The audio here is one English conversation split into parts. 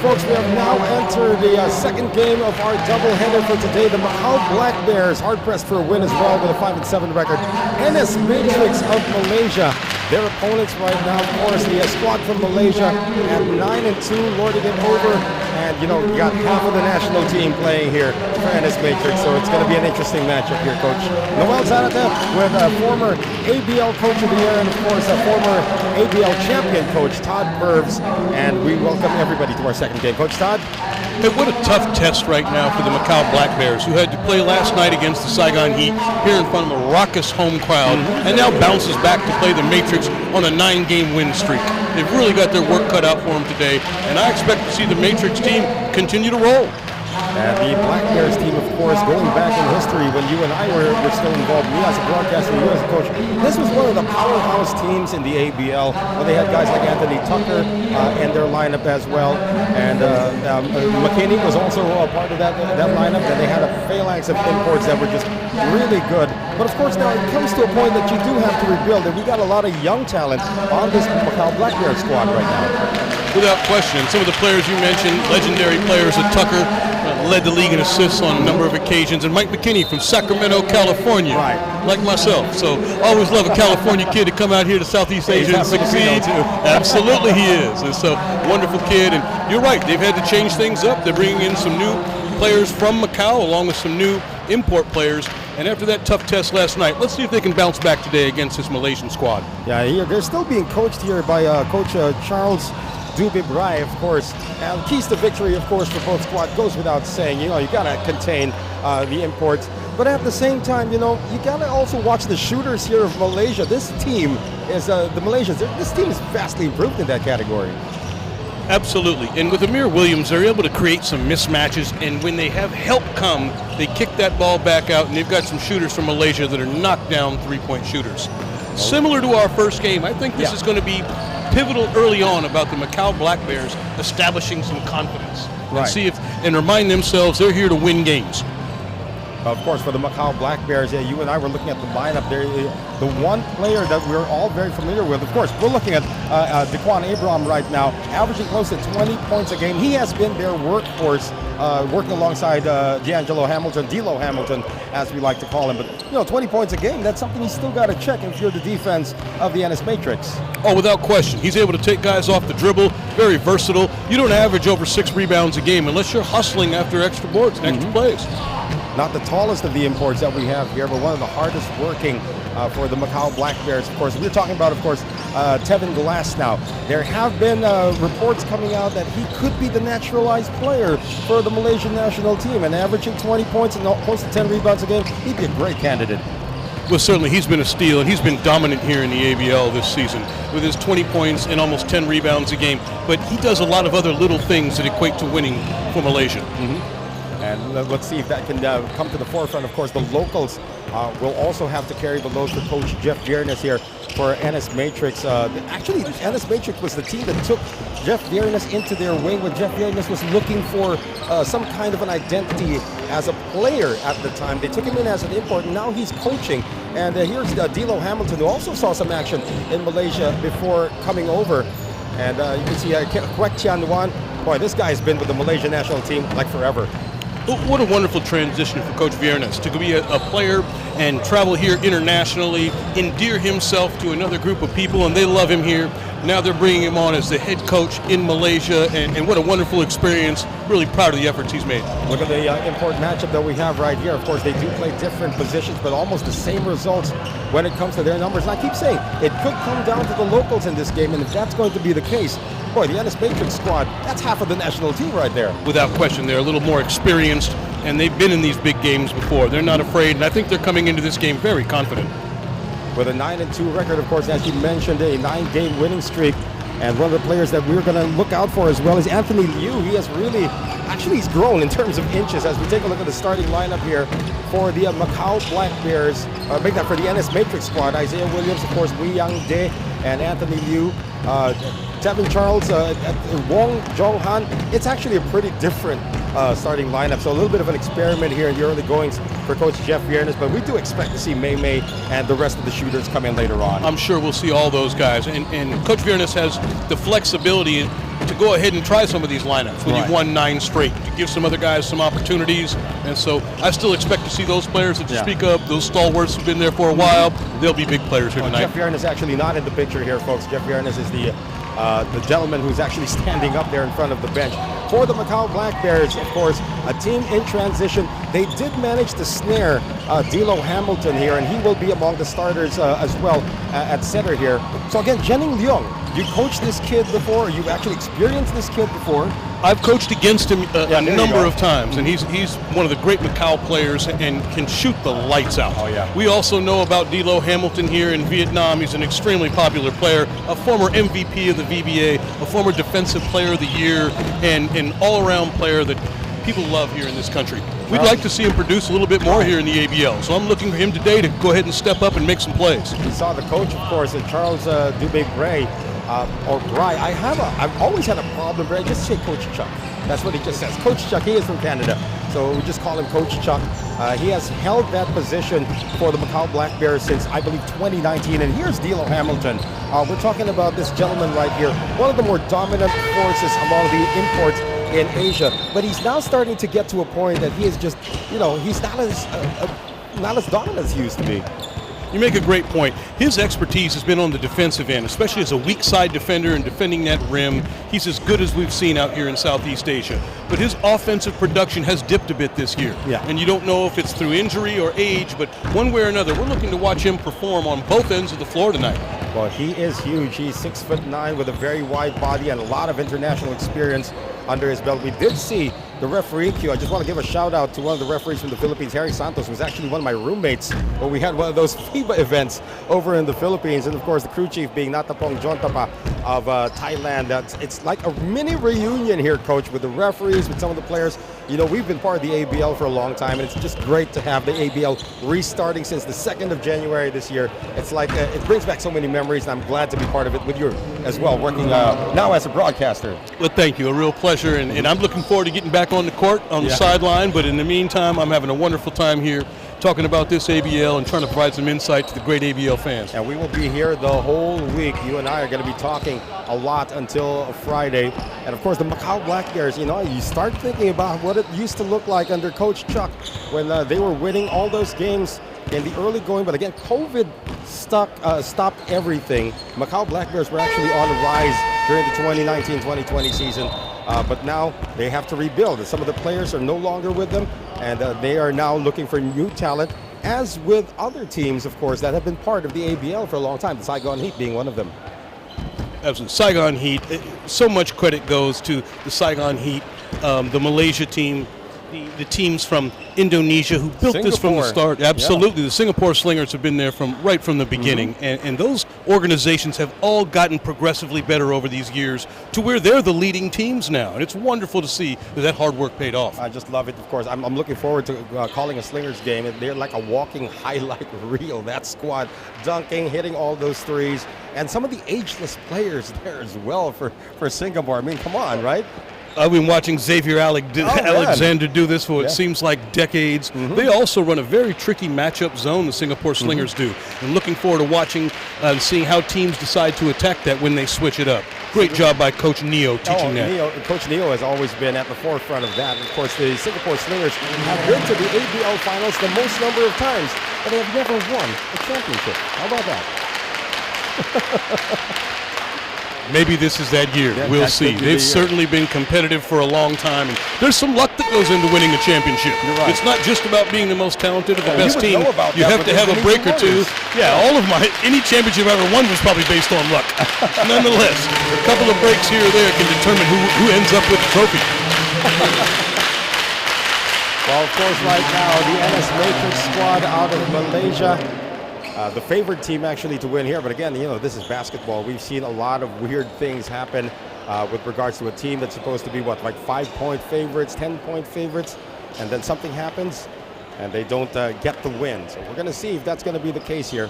Folks, we have now entered the second game of our doubleheader for today. The Macau Black Bears, hard-pressed for a win as well with a 5-7 record. NS Matrix of Malaysia, their opponents right now, of course, the squad from Malaysia at 9-2, lording it over. And, you know, you got half of the national team playing here for NS Matrix, so it's going to be an interesting matchup here, Coach. Noel Zarate with former ABL Coach of the Year and, of course, a former ABL champion coach, Todd Purves. And we welcome everybody to our second game. Coach Todd? Hey, what a tough test right now for the Macau Black Bears, who had to play last night against the Saigon Heat here in front of a raucous home crowd, and now bounces back to play the Matrix on a 9-game win streak. They've really got their work cut out for them today, and I expect to see the Matrix team continue to roll. And the Black Bears team, of course, going back in history when you and I were still involved, me as a broadcaster, you as a coach, this was one of the powerhouse teams in the ABL when they had guys like Anthony Tucker in their lineup as well. And McKinney was also a part of that lineup, and they had a phalanx of imports that were just really good. But of course, now it comes to a point that you do have to rebuild, and we got a lot of young talent on this Macau Black Bears squad right now. Without question, some of the players you mentioned, legendary players at Tucker, led the league in assists on a number of occasions, and Mike McKinney from Sacramento, California, right, like myself. So always love a California kid to come out here to Southeast Asia and succeed. Absolutely he is. And so wonderful kid, and you're right, they've had to change things up. They're bringing in some new players from Macau along with some new import players. And after that tough test last night, let's see if they can bounce back today against this Malaysian squad. Yeah, they're still being coached here by Coach Charles Dubibrai, of course. Keys to victory, of course, for both squads goes without saying. You know, you got to contain the imports. But at the same time, you know, you got to also watch the shooters here of Malaysia. This team is, the Malaysians, this team is vastly improved in that category. Absolutely. And with Amir Williams, they're able to create some mismatches, and when they have help come, they kick that ball back out, and they've got some shooters from Malaysia that are knockdown three-point shooters. Similar to our first game, I think this is going to be pivotal early on about the Macau Black Bears establishing some confidence. And see if, and remind themselves they're here to win games. Of course, for the Macau Black Bears, you and I were looking at the lineup there. The one player that we're all very familiar with, of course, we're looking at Daquan Abraham right now, averaging close to 20 points a game. He has been their workhorse, working alongside D'Lo Hamilton, as we like to call him. But, you know, 20 points a game, that's something you still got to check if you're the defense of the NS Matrix. Oh, without question. He's able to take guys off the dribble, very versatile. You don't average over 6 rebounds a game unless you're hustling after extra boards and extra plays. Not the tallest of the imports that we have here, but one of the hardest working for the Macau Black Bears. Of course, we're talking about, of course, Tevin Glass now. There have been reports coming out that he could be the naturalized player for the Malaysian national team, and averaging 20 points and close to 10 rebounds a game, he'd be a great candidate. Well, certainly he's been a steal, and he's been dominant here in the ABL this season with his 20 points and almost 10 rebounds a game. But he does a lot of other little things that equate to winning for Malaysia. And let's see if that can come to the forefront. Of course, the locals will also have to carry the load for Coach Jeff Viernes here for NS Matrix. Actually, NS Matrix was the team that took Jeff Viernes into their wing when Jeff Viernes was looking for some kind of an identity as a player at the time. They took him in as an import, and now he's coaching. And here's D'Lo Hamilton, who also saw some action in Malaysia before coming over. And you can see Kwek Tian Wan. Boy, this guy's been with the Malaysian national team like forever. What a wonderful transition for Coach Viernes to be a player and travel here internationally, endear himself to another group of people, and they love him here. Now they're bringing him on as the head coach in Malaysia, and what a wonderful experience. Really proud of the efforts he's made. Look at the important matchup that we have right here. Of course, they do play different positions, but almost the same results when it comes to their numbers. And I keep saying, it could come down to the locals in this game, and if that's going to be the case, boy, the NS Matrix squad, that's half of the national team right there. Without question, they're a little more experienced, and they've been in these big games before. They're not afraid, and I think they're coming into this game very confident. With a 9-2 record, of course, as you mentioned, a 9-game winning streak. And one of the players that we're going to look out for as well is Anthony Liu. He has really, actually he's grown in terms of inches as we take a look at the starting lineup here for the Macau Black Bears. Make that for the NS Matrix squad. Isaiah Williams, of course, Wei Yang De, and Anthony Liu. Tevin Charles, Wong Jonghan. It's actually a pretty different starting lineup. So a little bit of an experiment here in the early goings for Coach Jeff Viernes, but we do expect to see Mei Mei and the rest of the shooters come in later on. I'm sure we'll see all those guys. And Coach Viernes has the flexibility to go ahead and try some of these lineups when you've won 9 straight, to give some other guys some opportunities. And so I still expect to see those players that you speak of, those stalwarts who've been there for a while. They'll be big players here tonight. Jeff Viernes is actually not in the picture here, folks. Jeff Viernes is the gentleman who's actually standing up there in front of the bench. For the Macau Black Bears, of course, a team in transition. They did manage to snare D'Lo Hamilton here, and he will be among the starters as well at center here. So again, Jening Leong, you coached this kid before, or you've actually experienced this kid before? I've coached against him a number of times, and he's one of the great Macau players and can shoot the lights out. Oh, yeah. We also know about D'Lo Hamilton here in Vietnam. He's an extremely popular player, a former MVP of the VBA, a former Defensive Player of the Year, and an all-around player that people love here in this country. We'd like to see him produce a little bit more here in the ABL, so I'm looking for him today to go ahead and step up and make some plays. We saw the coach, of course, Charles Dubé-Bray, or Bry. I've always had a problem, Bray. Just say Coach Chuck. That's what he just says. Coach Chuck, he is from Canada, so we just call him Coach Chuck. He has held that position for the Macau Black Bears since, I believe, 2019. And here's D'Lo Hamilton. We're talking about this gentleman right here, one of the more dominant forces among the imports in Asia. But he's now starting to get to a point that he is just, he's not as dominant as he used to be. You make a great point. His expertise has been on the defensive end, especially as a weak side defender and defending that rim. He's as good as we've seen out here in Southeast Asia. But his offensive production has dipped a bit this year. Yeah. And you don't know if it's through injury or age, but one way or another, we're looking to watch him perform on both ends of the floor tonight. Well, he is huge. He's 6'9" with a very wide body and a lot of international experience under his belt. We did see the referee queue. I just want to give a shout out to one of the referees from the Philippines, Harry Santos, who was actually one of my roommates when we had one of those FIBA events over in the Philippines. And of course, the crew chief being Natapong Jontapa of Thailand. It's like a mini reunion here, Coach, with the referees, with some of the players. We've been part of the ABL for a long time, and it's just great to have the ABL restarting since the 2nd of January this year. It's like, it brings back so many memories, and I'm glad to be part of it with you as well, working now as a broadcaster. Well, thank you. A real pleasure, and I'm looking forward to getting back on the court, on the sideline, but in the meantime, I'm having a wonderful time here talking about this ABL and trying to provide some insight to the great ABL fans. And we will be here the whole week. You and I are going to be talking a lot until Friday. And of course, the Macau Black Bears, you start thinking about what it used to look like under Coach Chuck when they were winning all those games in the early going. But again, COVID stopped everything. Macau Black Bears were actually on the rise during the 2019-2020 season. But now they have to rebuild. And some of the players are no longer with them, and they are now looking for new talent, as with other teams, of course, that have been part of the ABL for a long time, the Saigon Heat being one of them. Absolutely. Saigon Heat, so much credit goes to the Saigon Heat, the Malaysia team, the teams from Indonesia who built this from the start. Absolutely. Yeah. The Singapore Slingers have been there right from the beginning. Mm-hmm. And those organizations have all gotten progressively better over these years to where they're the leading teams now. And it's wonderful to see that hard work paid off. I just love it, of course. I'm looking forward to calling a Slingers game. They're like a walking highlight reel. That squad dunking, hitting all those threes. And some of the ageless players there as well for Singapore. I mean, come on, right? I've been watching Xavier Alexander do this for what seems like decades. Mm-hmm. They also run a very tricky matchup zone, the Singapore Slingers do. And looking forward to watching and seeing how teams decide to attack that when they switch it up. Great job by Coach Neo teaching that. Coach Neo has always been at the forefront of that. And of course, the Singapore Slingers have been to the ABL Finals the most number of times, but they have never won a championship. How about that? Maybe this is that year. Yeah, we'll see. They've certainly been competitive for a long time, and there's some luck that goes into winning a championship. You're right. It's not just about being the most talented or the best team. You have to have a break or two. Yeah, any championship I ever won was probably based on luck. Nonetheless, a couple of breaks here or there can determine who ends up with the trophy. Well, of course, right now, the NS Matrix squad out of Malaysia. the favored team actually to win here. But again, this is basketball. We've seen a lot of weird things happen with regards to a team that's supposed to be like 5-point favorites, 10-point favorites, and then something happens and they don't get the win. So we're going to see if that's going to be the case here.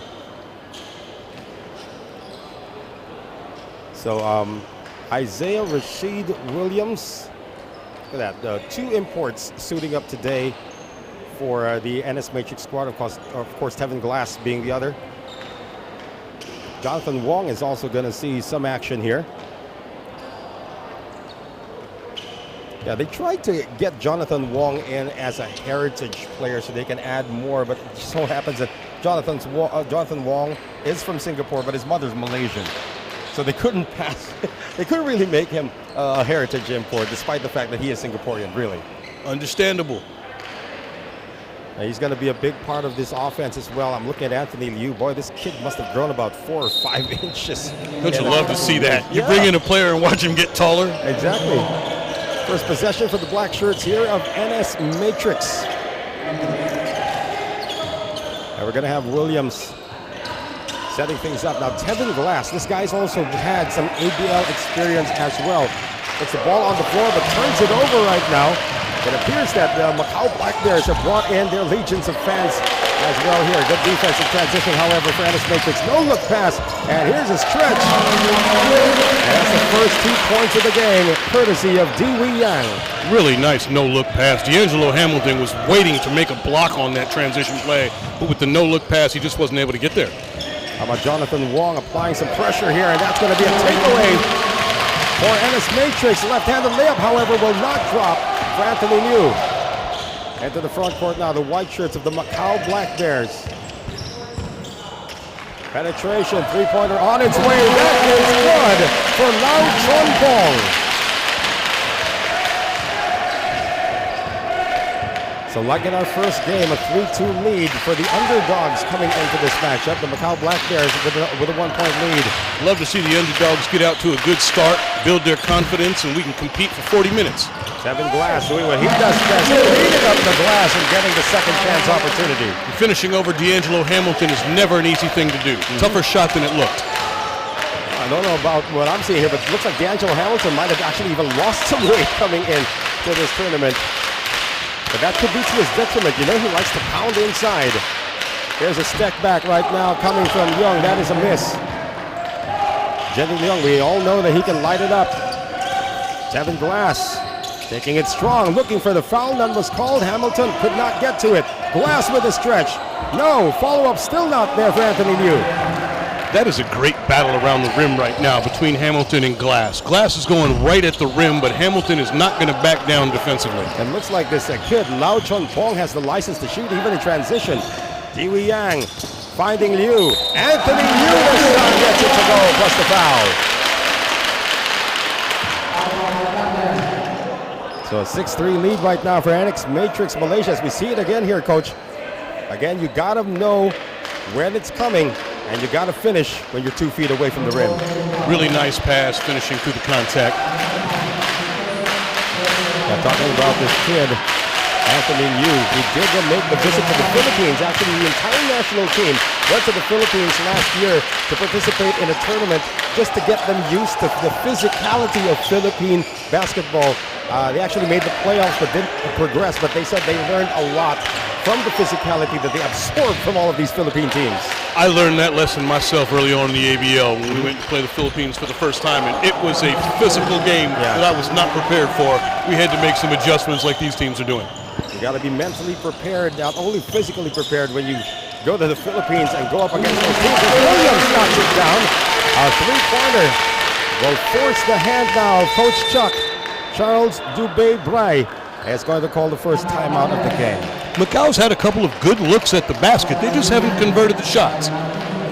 So Isaiah Rashid Williams, look at that, 2 imports suiting up today for the NS Matrix squad. Of course, Tevin Glass being the other. Jonathan Wong is also going to see some action here. Yeah, they tried to get Jonathan Wong in as a heritage player so they can add more, but it just so happens that Jonathan Wong is from Singapore, but his mother's Malaysian. So they couldn't they couldn't really make him a heritage import, despite the fact that he is Singaporean, really. Understandable. And he's going to be a big part of this offense as well. I'm looking at Anthony Liu. Boy, this kid must have grown about 4 or 5 inches. Don't you love to see that? You bring in a player and watch him get taller. Exactly. First possession for the black shirts here of NS Matrix. And we're going to have Williams setting things up. Now, Tevin Glass, this guy's also had some ABL experience as well. Puts the ball on the floor, but turns it over right now. It appears that the Macau Black Bears have brought in their legions of fans as well here. Good defensive transition, however, for NS Matrix. No look pass, and here's a stretch. And that's the first 2 points of the game, courtesy of Dewey Yang. Really nice no-look pass. D'Angelo Hamilton was waiting to make a block on that transition play, but with the no-look pass, he just wasn't able to get there. How about Jonathan Wong applying some pressure here, and that's going to be a takeaway for NS Matrix. Left-handed layup, however, will not drop for Anthony Liu. Into the front court now, the white shirts of the Macau Black Bears. Penetration, 3-pointer on its way. That is good for Lau Chon Pong. So like in our first game, a 3-2 lead for the underdogs coming into this matchup. The Macau Black Bears with a 1-point lead. Love to see the underdogs get out to a good start, build their confidence, and we can compete for 40 minutes. Tevin Glass doing what he does best, cleaning up the glass and getting the second chance opportunity. And finishing over D'Angelo Hamilton is never an easy thing to do. Tougher shot than it looked. I don't know about what I'm seeing here, but it looks like D'Angelo Hamilton might have actually even lost some weight coming in to this tournament. But that could be to his detriment. You know, he likes to pound inside. There's a step back right now coming from Young. That is a miss. Jenny Young, we all know that he can light it up. Tevin Glass taking it strong, looking for the foul. None was called. Hamilton could not get to it. Glass with a stretch. No, follow-up still not there for Anthony Liu. That is a great battle around the rim right now between Hamilton and Glass. Glass is going right at the rim, but Hamilton is not going to back down defensively. And looks like this kid, Lau Chon Pong, has the license to shoot even in transition. Dewey Yang finding Liu. Anthony Liu this time gets it to go, plus the foul. So a 6-3 lead right now for NS Matrix Malaysia. As we see it again here, Coach. Again, you got to know when it's coming, and you got to finish when you're 2 feet away from the rim. Really nice pass, finishing through the contact. Now, talking about this kid, Anthony Liu, he did make the visit to the Philippines. Actually, the entire national team went to the Philippines last year to participate in a tournament just to get them used to the physicality of Philippine basketball. They actually made the playoffs but didn't progress, but they said they learned a lot from the physicality that they absorbed from all of these Philippine teams. I learned that lesson myself early on in the ABL when we went to play the Philippines for the first time, and it was a physical game that I was not prepared for. We had to make some adjustments like these teams are doing. You got to be mentally prepared, not only physically prepared when you go to the Philippines and go up against those teams. Williams knocks it down. A 3-pointer will force the hand now of Coach Chuck. Charles Dubé-Bray is going to call the first timeout of the game. Macau's had a couple of good looks at the basket. They just haven't converted the shots.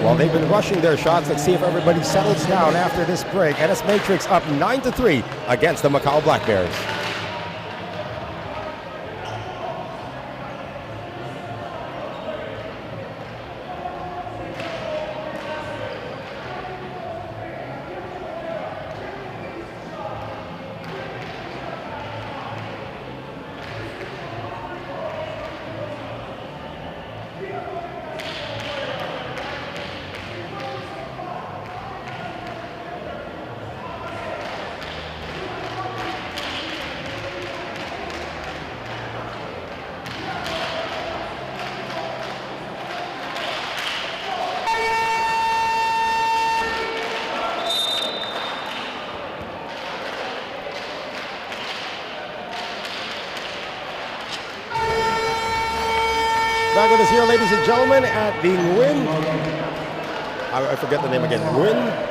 Well, they've been rushing their shots. Let's see if everybody settles down after this break. NS Matrix up 9-3 against the Macau Black Bears. Back with us here, ladies and gentlemen, at the I forget the name again.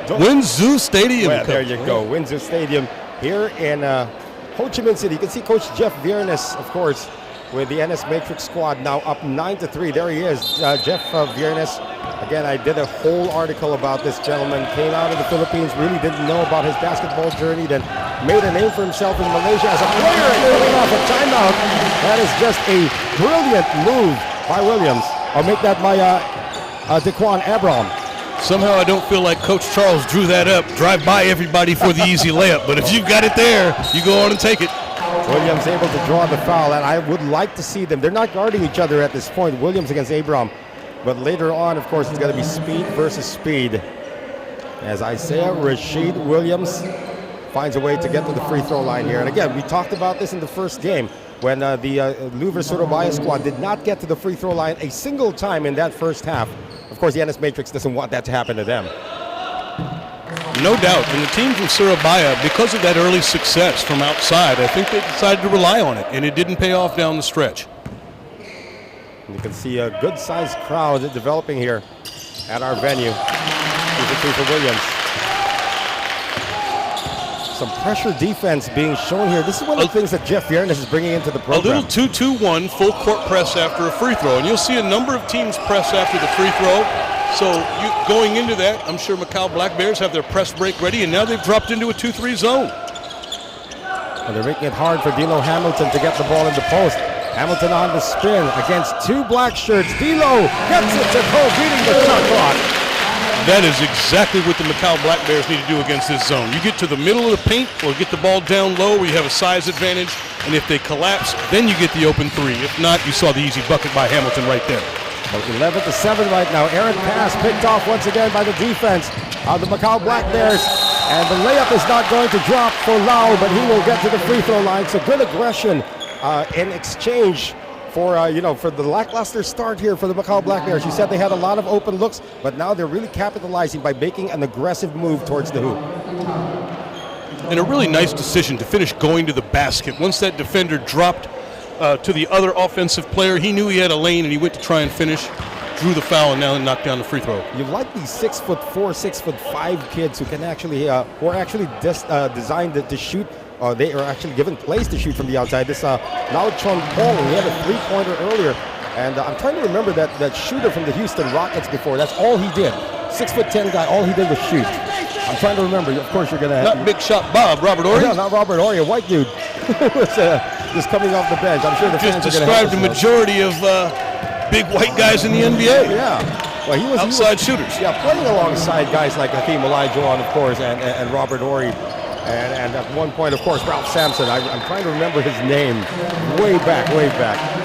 Winzhou Stadium. Well, there you go. Winzhou Stadium here in Ho Chi Minh City. You can see Coach Jeff Viernes, of course, with the NS Matrix squad now up 9-3. There he is, Jeff Viernes. Again, I did a whole article about this gentleman. Came out of the Philippines, really didn't know about his basketball journey, then made a name for himself in Malaysia as a player and coming off a timeout. That is just a brilliant move by Williams. I'll make that my Daquan Abraham. Somehow I don't feel like Coach Charles drew that up, drive by everybody for the easy layup. But if you've got it there, you go on and take it. Williams able to draw the foul, and I would like to see them. They're not guarding each other at this point, Williams against Abraham. But later on, of course, it's going to be speed versus speed. As Isaiah Rashid Williams finds a way to get to the free throw line here. And again, we talked about this in the first game when the Louvre Surabaya squad did not get to the free throw line a single time in that first half. Of course, the NS Matrix doesn't want that to happen to them. No doubt. And the team from Surabaya, because of that early success from outside, I think they decided to rely on it, and it didn't pay off down the stretch. You can see a good-sized crowd developing here at our venue. Here's the two for Williams. Some pressure defense being shown here. This is one of the things that Jeff Viernes is bringing into the program. A little 2-2-1 full court press after a free throw, and you'll see a number of teams press after the free throw. So going into that, I'm sure Macau Black Bears have their press break ready, and now they've dropped into a 2-3 zone. And they're making it hard for D'Lo Hamilton to get the ball in the post. Hamilton on the spin against two black shirts. D'Lo gets it to go, beating the shot clock. That is exactly what the Macau Black Bears need to do against this zone. You get to the middle of the paint or get the ball down low where you have a size advantage, and if they collapse, then you get the open three. If not, you saw the easy bucket by Hamilton right there. 11-7 right now. Errant pass picked off once again by the defense of the Macau Black Bears. And the layup is not going to drop for Lau, but he will get to the free throw line. So good aggression in exchange for for the lackluster start here for the Macau Black Bears. You said they had a lot of open looks, but now they're really capitalizing by making an aggressive move towards the hoop. And a really nice decision to finish going to the basket. Once that defender dropped to the other offensive player, he knew he had a lane and he went to try and finish, drew the foul, and now knocked down the free throw. You like these 6'4", 6'5" kids who can actually, who are actually designed to shoot. They are actually given plays to shoot from the outside. This Lau Chon Pong, he had a three-pointer earlier, and I'm trying to remember that shooter from the Houston Rockets before. That's all he did. 6'10" guy, all he did was shoot. I'm trying to remember. Of course, you're gonna not Big Shot Bob, Robert Ory. No, not Robert Ory, a white dude was just coming off the bench. I'm sure the fans just are gonna described the majority of big white guys in the NBA. Yeah. Well, he was outside shooters. Yeah, playing alongside guys like Hakeem Olajuwon, of course, and Robert Ory. And at one point, of course, Ralph Sampson. I'm trying to remember his name way back.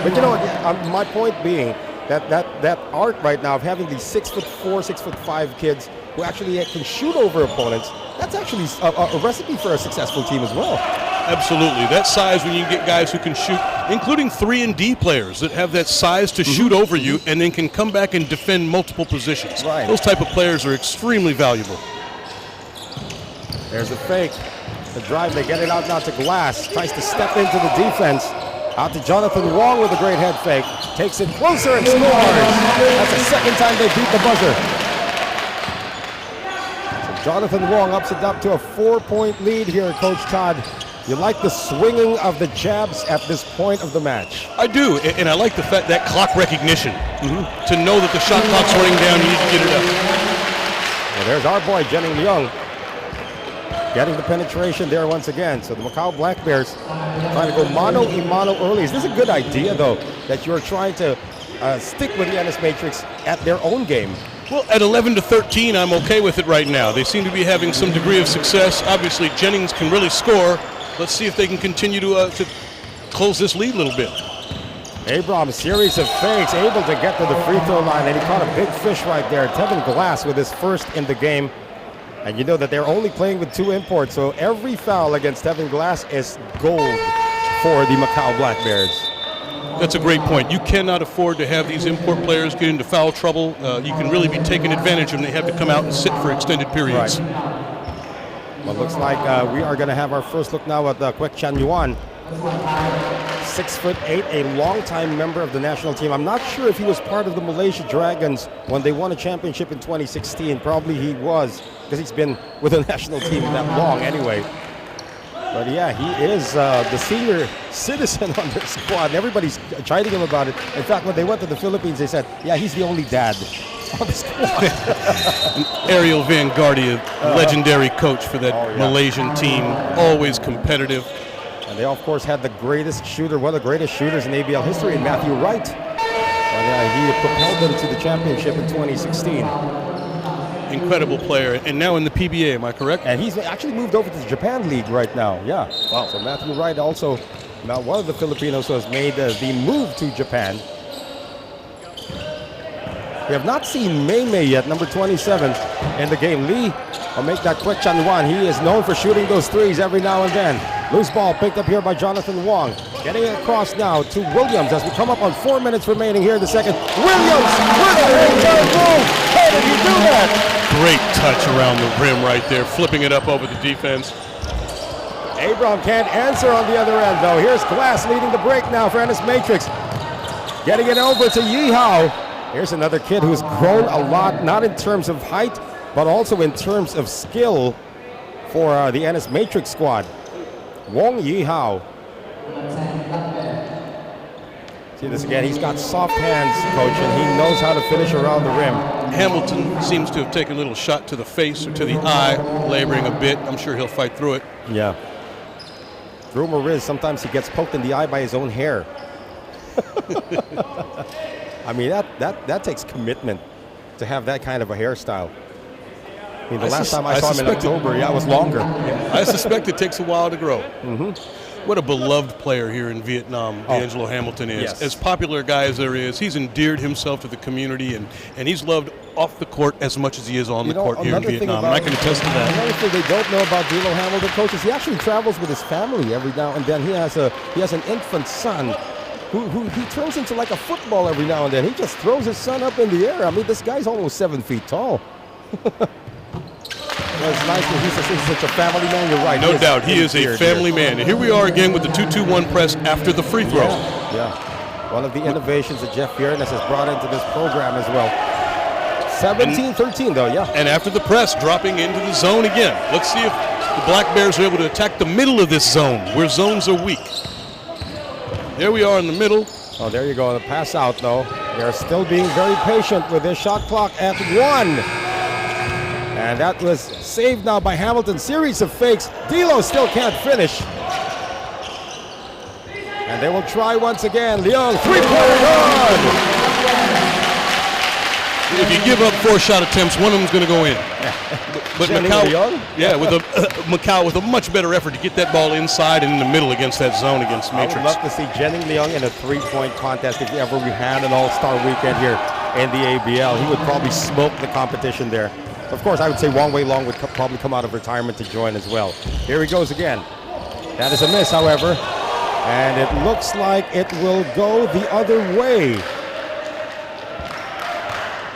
But you know what? My point being that art right now of having these 6'4", 6'5" kids who actually can shoot over opponents, that's actually a recipe for a successful team as well. Absolutely. That size, when you get guys who can shoot, including 3-and-D players that have that size to shoot over you and then can come back and defend multiple positions. Right. Those type of players are extremely valuable. There's a fake. The drive, they get it out now to Glass. Tries to step into the defense. Out to Jonathan Wong with a great head fake. Takes it closer and scores. That's the second time they beat the buzzer. So Jonathan Wong ups it up to a 4-point lead here, Coach Todd. You like the swinging of the jabs at this point of the match? I do, and I like the fact that clock recognition. To know that the shot clock's running down, you need to get it up. Well, there's our boy, Jennings Young, getting the penetration there once again. So the Macau Black Bears trying to go mano-a-mano early. Is this a good idea, though, that you're trying to stick with the NS Matrix at their own game? Well, at 11-13, I'm okay with it right now. They seem to be having some degree of success. Obviously, Jennings can really score. Let's see if they can continue to close this lead a little bit. Abraham, series of fakes, able to get to the free throw line, and he caught a big fish right there. Tevin Glass with his first in the game. And you know that they're only playing with 2 imports, so every foul against Tevin Glass is gold for the Macau Black Bears. That's a great point. You cannot afford to have these import players get into foul trouble. You can really be taken advantage of when they have to come out and sit for extended periods. Right. Well, looks like we are going to have our first look now at Kwek Chan Yuan 6'8", a longtime member of the national team. I'm not sure if he was part of the Malaysia Dragons when they won a championship in 2016. Probably he was, because he's been with the national team that long anyway. But yeah, he is the senior citizen on their squad. Everybody's chiding him about it. In fact, when they went to the Philippines, they said, yeah, he's the only dad on the squad. Ariel Van Guardia, legendary coach for that Malaysian team, always competitive. And they, of course, had the greatest shooter, one of the greatest shooters in ABL history, in Matthew Wright. And he propelled them to the championship in 2016. Incredible player, and now in the PBA, am I correct? And he's actually moved over to the Japan League right now, yeah. Wow. So Matthew Wright also, now one of the Filipinos who has made the move to Japan. We have not seen Mei yet, number 27 in the game. Lee will make that quick Chanwan. He is known for shooting those threes every now and then. Loose ball picked up here by Jonathan Wong. Getting it across now to Williams as we come up on 4 minutes remaining here in the second. Williams with a return move. How did he do that? Great touch around the rim right there, flipping it up over the defense. Abram can't answer on the other end, though. Here's Glass leading the break now for Ennis Matrix. Getting it over to Yi Hao. Here's another kid who's grown a lot, not in terms of height, but also in terms of skill for the Ennis Matrix squad. Wong Yi Hao. See this again. He's got soft hands, coach, and he knows how to finish around the rim. Hamilton seems to have taken a little shot to the face or to the eye, laboring a bit. I'm sure he'll fight through it. Yeah. Drew Mariz, sometimes he gets poked in the eye by his own hair. I mean, that takes commitment to have that kind of a hairstyle. I mean, the last time I saw him in October, it was longer. Yeah. I suspect it takes a while to grow. Mm-hmm. What a beloved player here in Vietnam D'Angelo Hamilton is. Yes. As popular a guy as there is, he's endeared himself to the community, and he's loved off the court as much as he is on the court here in Vietnam. And I can attest to that. Another thing they don't know about D'Angelo Hamilton, coach, is he actually travels with his family every now and then. He has an infant son who he turns into like a football every now and then. He just throws his son up in the air. I mean, this guy's almost 7 feet tall. It's nice that he's such a family man. You're right. No doubt. He is a family man. And here we are again with the 2-2-1 press after the free throw. Yeah. One of the innovations that Jeff Fiernes has brought into this program as well. 17-13, though, yeah. And after the press, dropping into the zone again. Let's see if the Black Bears are able to attack the middle of this zone, where zones are weak. There we are in the middle. Oh, there you go. The pass out, though. They're still being very patient with this shot clock at 1. And that was saved now by Hamilton. Series of fakes. D'Lo still can't finish. And they will try once again. Leong, three-pointer good! If you give up 4 shot attempts, one of them's going to go in. But Macau with a much better effort to get that ball inside and in the middle against that zone against Matrix. I would love to see Jennings Leong in a three-point contest if ever we had an all-star weekend here in the ABL. He would probably smoke the competition there. Of course, I would say Wong Wei Long would probably come out of retirement to join as well. Here he goes again. That is a miss, however. And it looks like it will go the other way.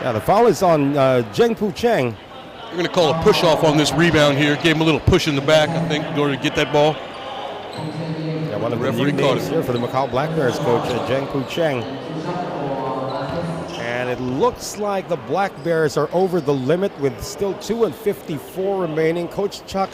Yeah, the foul is on Zhengpu Cheng. We're going to call a push-off on this rebound here. Gave him a little push in the back, I think, in order to get that ball. Yeah, one of the new names here for the Macau Black Bears coach, Zhengpu Cheng. And it looks like the Black Bears are over the limit with still 2:54 remaining. Coach Chuck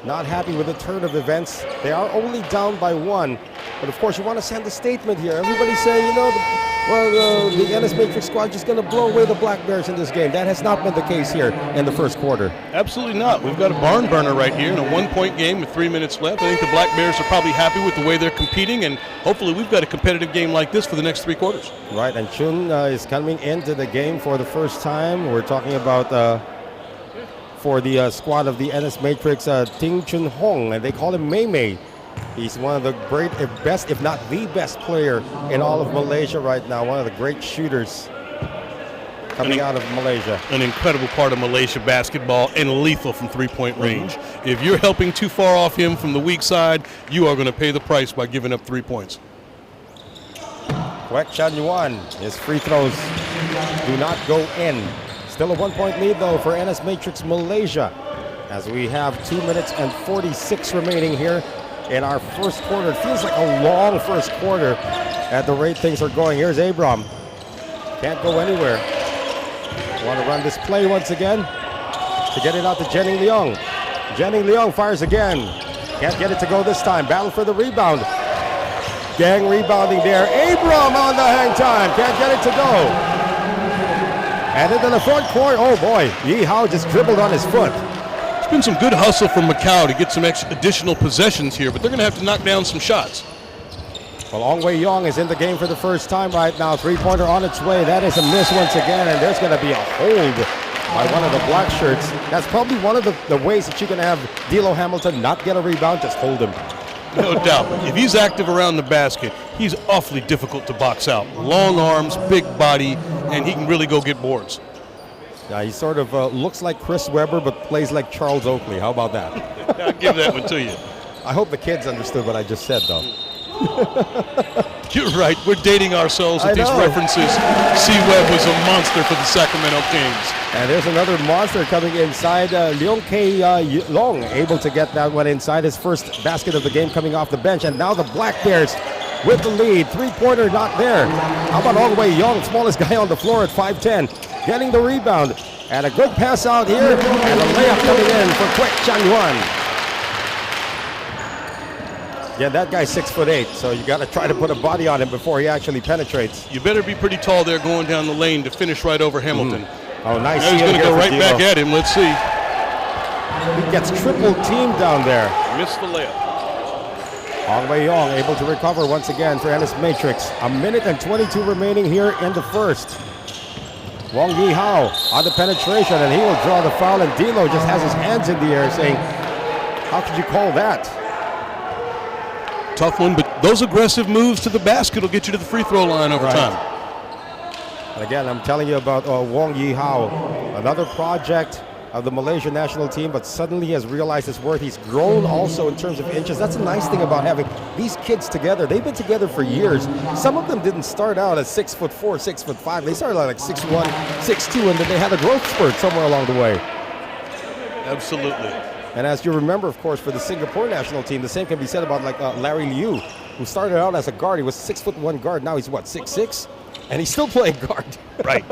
not happy with the turn of events. They are only down by 1. But of course, you want to send a statement here. Everybody's saying, the Ennis Matrix squad just going to blow away the Black Bears in this game. That has not been the case here in the first quarter. Absolutely not. We've got a barn burner right here in a 1-point game with 3 minutes left. I think the Black Bears are probably happy with the way they're competing, and hopefully we've got a competitive game like this for the next 3 quarters. Right, and Chun is coming into the game for the first time. We're talking about for the squad of the Ennis Matrix, Ting Chun Hong, and they call him Mei Mei. He's one of the great, best, if not the best player in all of Malaysia right now. One of the great shooters coming out of Malaysia. An incredible part of Malaysia basketball and lethal from 3-point range. If you're helping too far off him from the weak side, you are going to pay the price by giving up 3 points. Kwek Chan Yuan, his free throws do not go in. Still a 1-point lead, though, for Ennis Matrix Malaysia, as we have 2 minutes and 46 remaining here in our first quarter. It feels like a long first quarter at the rate things are going. Here's Abram. Can't go anywhere. Want to run this play once again to get it out to Jennings Leong. Jennings Leong fires again. Can't get it to go this time. Battle for the rebound. Gang rebounding there. Abram on the hang time. Can't get it to go. And into the front court. Oh boy, Yi Hao just dribbled on his foot. It's been some good hustle from Macau to get some additional possessions here, but they're going to have to knock down some shots. Well, Ong Wei Yong is in the game for the first time right now. Three-pointer on its way. That is a miss once again, and there's going to be a hold by one of the black shirts. That's probably one of the ways that you can have D'Lo Hamilton not get a rebound, just hold him. No doubt. If he's active around the basket, he's awfully difficult to box out. Long arms, big body, and he can really go get boards. Yeah, he sort of looks like Chris Webber, but plays like Charles Oakley. How about that? I'll give that one to you. I hope the kids understood what I just said, though. You're right. We're dating ourselves with these references. C-Webb was a monster for the Sacramento Kings. And there's another monster coming inside. Leong K. Long able to get that one inside. His first basket of the game coming off the bench. And now the Black Bears with the lead. Three-pointer not there. How about Ong Wei Yong, smallest guy on the floor at 5'10", getting the rebound. And a good pass out here. And a layup coming in for Kwek Chang-Yuan. Yeah, that guy's 6'8", so you got to try to put a body on him before he actually penetrates. You better be pretty tall there going down the lane to finish right over Hamilton. Oh, nice. Now he's going to go right back at him. Let's see. He gets triple teamed down there. Missed the layup. Ong Wei Yong able to recover once again for Ennis Matrix. A minute and 22 remaining here in the first. Wong Yi Hao on the penetration, and he will draw the foul, and D'Lo just has his hands in the air saying, how could you call that? Tough one, but those aggressive moves to the basket will get you to the free throw line over time. And again, I'm telling you about Wong Yi Hao, another project of the Malaysian national team, but suddenly he has realized his worth. He's grown also in terms of inches. That's a nice thing about having these kids together. They've been together for years. Some of them didn't start out at 6'4", 6'5". They started out like 6'1", 6'2", and then they had a growth spurt somewhere along the way. Absolutely. And as you remember, of course, for the Singapore national team, the same can be said about like Larry Liu, who started out as a guard. He was 6'1" guard. Now he's what, 6'6"? And he's still playing guard. Right.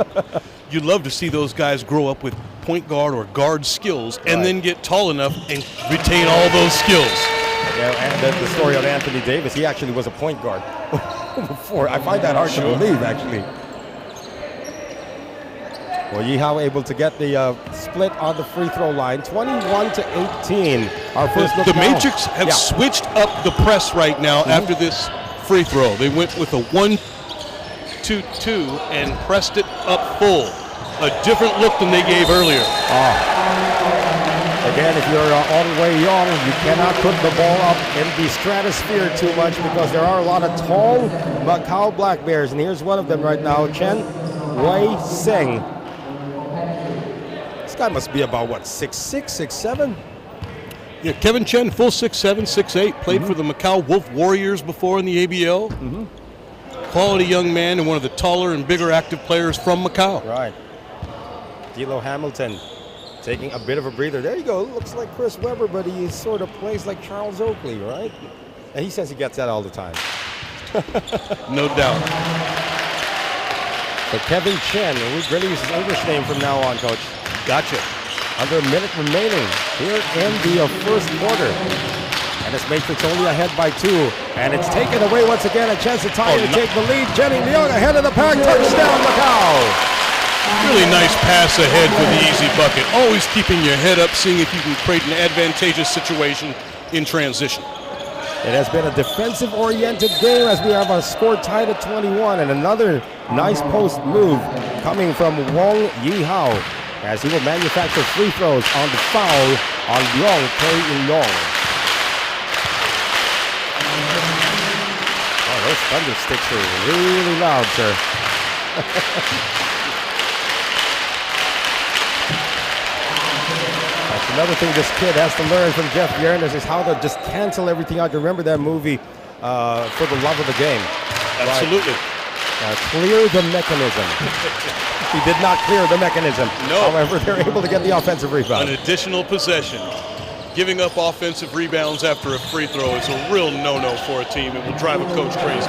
You'd love to see those guys grow up with point guard or guard skills and then get tall enough and retain all those skills. Yeah, and the story of Anthony Davis, he actually was a point guard before. I find that hard to believe, actually. Well, Yi Hao able to get the split on the free throw line, 21-18. Our first look the now. Matrix have switched up the press right now after this free throw. They went with a 1-2-2 and pressed it up full. A different look than they gave earlier. Again, if you're Ong Wei Yong, you cannot put the ball up in the stratosphere too much because there are a lot of tall Macau Black Bears, and here's one of them right now, Chen Wei Seng. This guy must be about, what, 6'6", 6'7"? Yeah, Kevin Chen, full 6'7", 6'8", played for the Macau Wolf Warriors before in the ABL. Quality young man and one of the taller and bigger active players from Macau. Right. D'Lo Hamilton taking a bit of a breather. There you go. Looks like Chris Webber, but he sort of plays like Charles Oakley, right? And he says he gets that all the time. No doubt. So Kevin Chen, we're going to use his English name from now on, Coach. Gotcha. Under a minute remaining here in the first quarter. And this Matrix only ahead by 2. And it's taken away once again. A chance to tie to take the lead. Jennings Leong ahead of the pack. Touchdown, Macau. Really nice pass ahead for the easy bucket. Always keeping your head up, seeing if you can create an advantageous situation in transition. It has been a defensive-oriented game as we have a score tied at 21. And another nice post move coming from Wong Yi Hao as he will manufacture free throws on the foul on Leong K-In-Long. Oh, those thunder sticks are really loud, sir. That's another thing this kid has to learn from Jeff Yernes is how to just cancel everything out. You remember that movie, For the Love of the Game? Absolutely. Right. Clear the mechanism. He did not clear the mechanism. No. However, they're able to get the offensive rebound. An additional possession. Giving up offensive rebounds after a free throw is a real no-no for a team. It will drive a coach crazy.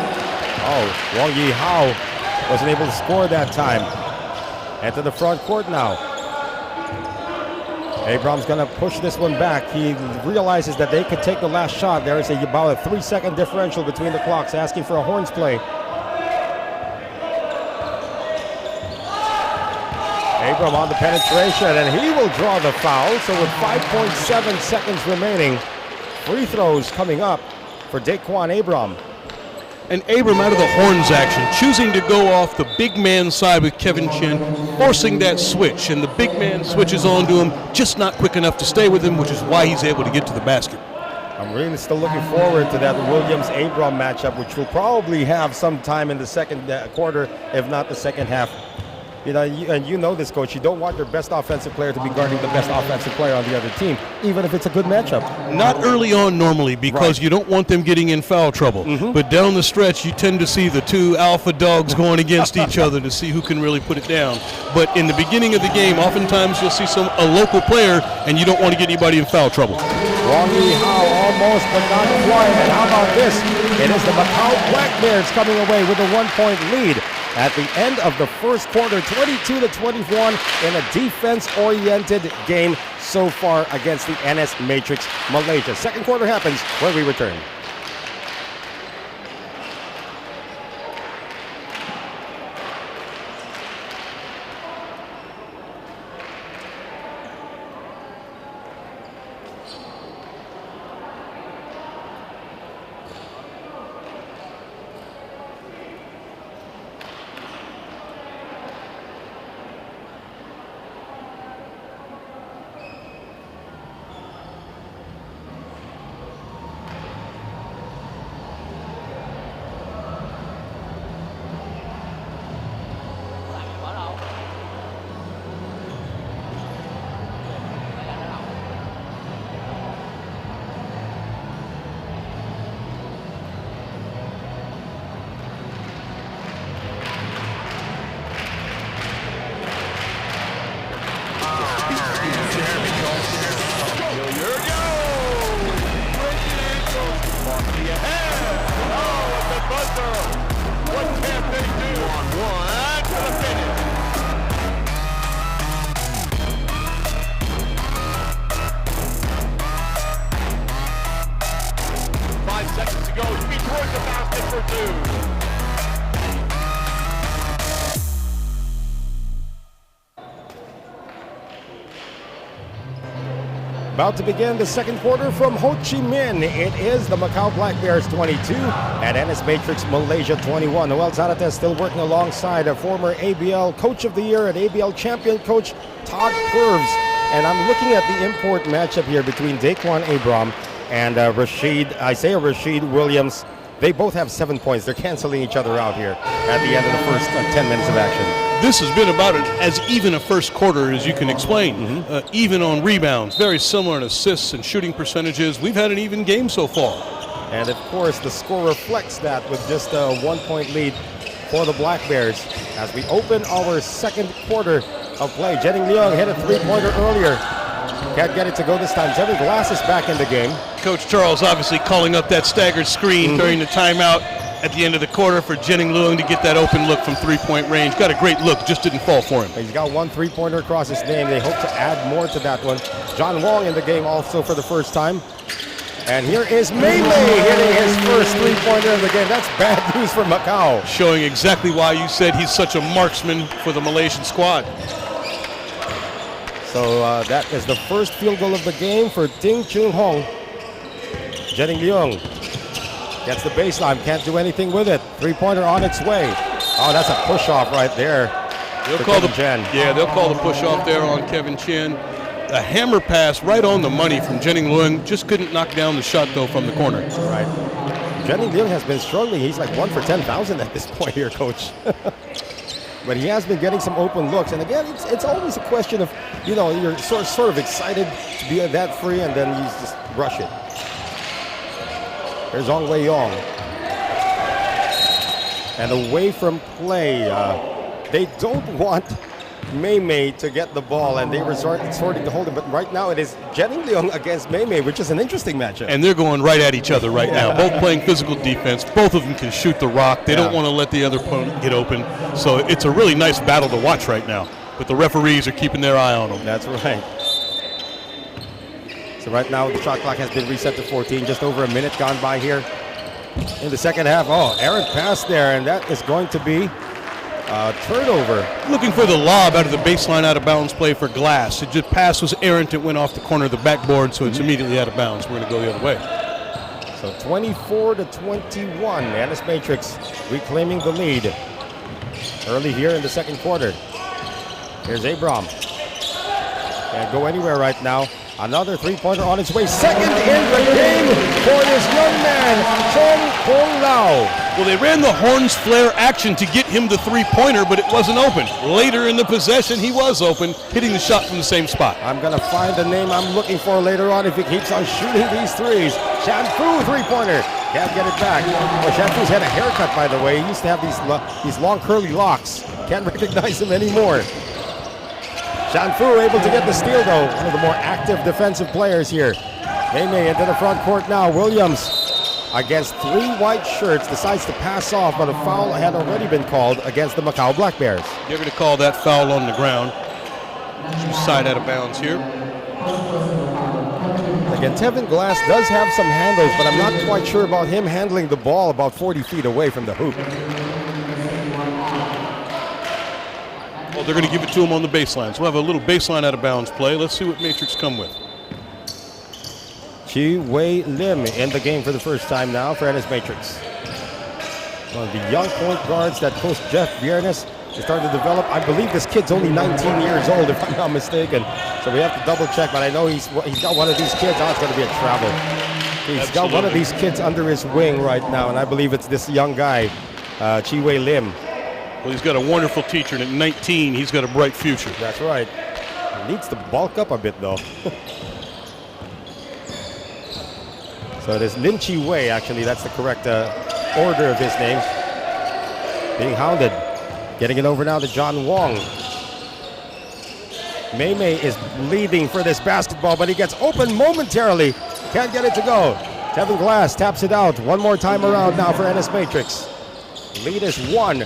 Oh, Wang Yihao wasn't able to score that time. Into the front court now. Abram's going to push this one back. He realizes that they could take the last shot. There is about a 3-second differential between the clocks, asking for a horns play. Abram on the penetration, and he will draw the foul. So with 5.7 seconds remaining, free throws coming up for Daquan Abram. And Abram out of the horns action, choosing to go off the big man side with Kevin Chin, forcing that switch, and the big man switches onto him, just not quick enough to stay with him, which is why he's able to get to the basket. I'm really still looking forward to that Williams-Abram matchup, which will probably have some time in the second quarter, if not the second half. You know, and you know this, Coach. You don't want your best offensive player to be guarding the best offensive player on the other team, even if it's a good matchup. Not early on normally, because you don't want them getting in foul trouble. But down the stretch, you tend to see the two alpha dogs going against each other to see who can really put it down. But in the beginning of the game, oftentimes you'll see a local player, and you don't want to get anybody in foul trouble. Wang Yihao almost, but not quite. And how about this? It is the Macau Black Bears coming away with a 1-point lead at the end of the first quarter, 22-21 in a defense-oriented game so far against the NS Matrix Malaysia. Second quarter happens when we return. About to begin the second quarter from Ho Chi Minh. It is the Macau Black Bears 22 and NS Matrix Malaysia 21. Noel Zarate still working alongside a former ABL Coach of the Year and ABL Champion Coach Todd Purves. And I'm looking at the import matchup here between Daquan Abram and Rashid Williams. They both have 7 points. They're canceling each other out here at the end of the first 10 minutes of action. This has been about as even a first quarter as you can explain. Even on rebounds, very similar in assists and shooting percentages. We've had an even game so far. And of course, the score reflects that with just a 1-point lead for the Black Bears as we open our second quarter of play. Jenning Leung hit a three-pointer earlier. Can't get it to go this time. Jeffrey Glass is back in the game. Coach Charles obviously calling up that staggered screen during the timeout at the end of the quarter for Jenning Leung to get that open look from three-point range. Got a great look, just didn't fall for him. He's got one three-pointer across his name. They hope to add more to that one. John Wong in the game also for the first time. And here is Melee hitting his first three-pointer of the game. That's bad news for Macau. Showing exactly why you said he's such a marksman for the Malaysian squad. So that is the first field goal of the game for Ting Chung Hong. Jenning Leung gets the baseline, can't do anything with it. Three-pointer on its way. Oh, that's a push-off right there. They'll call the push-off there on Kevin Chin. A hammer pass right on the money from Jenning Leung. Just couldn't knock down the shot, though, from the corner. Right. Jenning Leung has been struggling. He's like 1 for 10,000 at this point here, Coach. But he has been getting some open looks. And again, it's always a question of, you know, you're sort of excited to be that free, and then you just rush it. There's Ong Wei Yong. And away from play. They don't want Mei to get the ball, and they were sorting to hold him. But right now it is Jenny Leung against Mei, which is an interesting matchup. And they're going right at each other right now. Both playing physical defense. Both of them can shoot the rock. They don't want to let the other opponent get open. So it's a really nice battle to watch right now. But the referees are keeping their eye on them. That's right. So right now the shot clock has been reset to 14. Just over a minute gone by here in the second half. Oh, errant pass there, and that is going to be turnover. Looking for the lob out of the baseline out of bounds play for Glass. The pass was errant. It went off the corner of the backboard, so it's immediately out of bounds. We're going to go the other way. So 24-21. Ennis Matrix reclaiming the lead early here in the second quarter. Here's Abram. Can't go anywhere right now. Another three-pointer on its way. Second in the game for this young man, Chong Pong Lau. Well, they ran the Horns flare action to get him the three-pointer, but it wasn't open. Later in the possession, he was open, hitting the shot from the same spot. I'm going to find the name I'm looking for later on if he keeps on shooting these threes. Shan Fu, three-pointer. Can't get it back. Well, Shan Fu's had a haircut, by the way. He used to have these long curly locks. Can't recognize him anymore. Shan Fu able to get the steal, though. One of the more active defensive players here. Mei into the front court now. Williams against three white shirts decides to pass off, but a foul had already been called against the Macau Black Bears. They're going to call that foul on the ground. Side out of bounds here. Again, Tevin Glass does have some handles, but I'm not quite sure about him handling the ball about 40 feet away from the hoop. Well, they're going to give it to him on the baseline. So we'll have a little baseline out of bounds play. Let's see what Matrix come with. Chi Wei Lim in the game for the first time now for Ennis Matrix. One of the young point guards that Coach Jeff Viernes is starting to develop. I believe this kid's only 19 years old, if I'm not mistaken. So we have to double check, but I know he's got one of these kids. Oh, it's going to be a travel. He's got one of these kids under his wing right now, and I believe it's this young guy, Chi Wei Lim. Well, he's got a wonderful teacher, and at 19, he's got a bright future. That's right. He needs to bulk up a bit, though. So it is Lin Chi Wei, actually. That's the correct order of his name. Being hounded. Getting it over now to John Wong. Mei is leading for this basketball, but he gets open momentarily. Can't get it to go. Tevin Glass taps it out. One more time around now for Ennis Matrix. Lead is one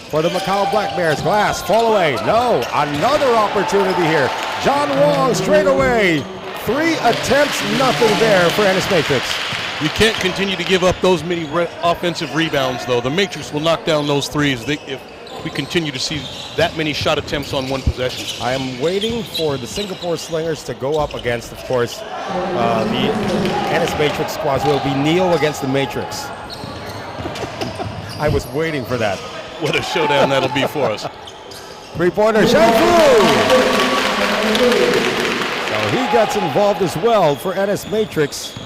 for the Macau Black Bears. Glass, fall away. No, another opportunity here. John Wong straight away. 3 attempts, nothing there for Ennis Matrix. You can't continue to give up those many offensive rebounds, though. The Matrix will knock down those threes if we continue to see that many shot attempts on one possession. I am waiting for the Singapore Slingers to go up against, of course, the Ennis Matrix squads. Will be Neil against the Matrix. I was waiting for that. What a showdown that'll be for us. Three-pointer, Shan Fu! So he gets involved as well for Ennis Matrix.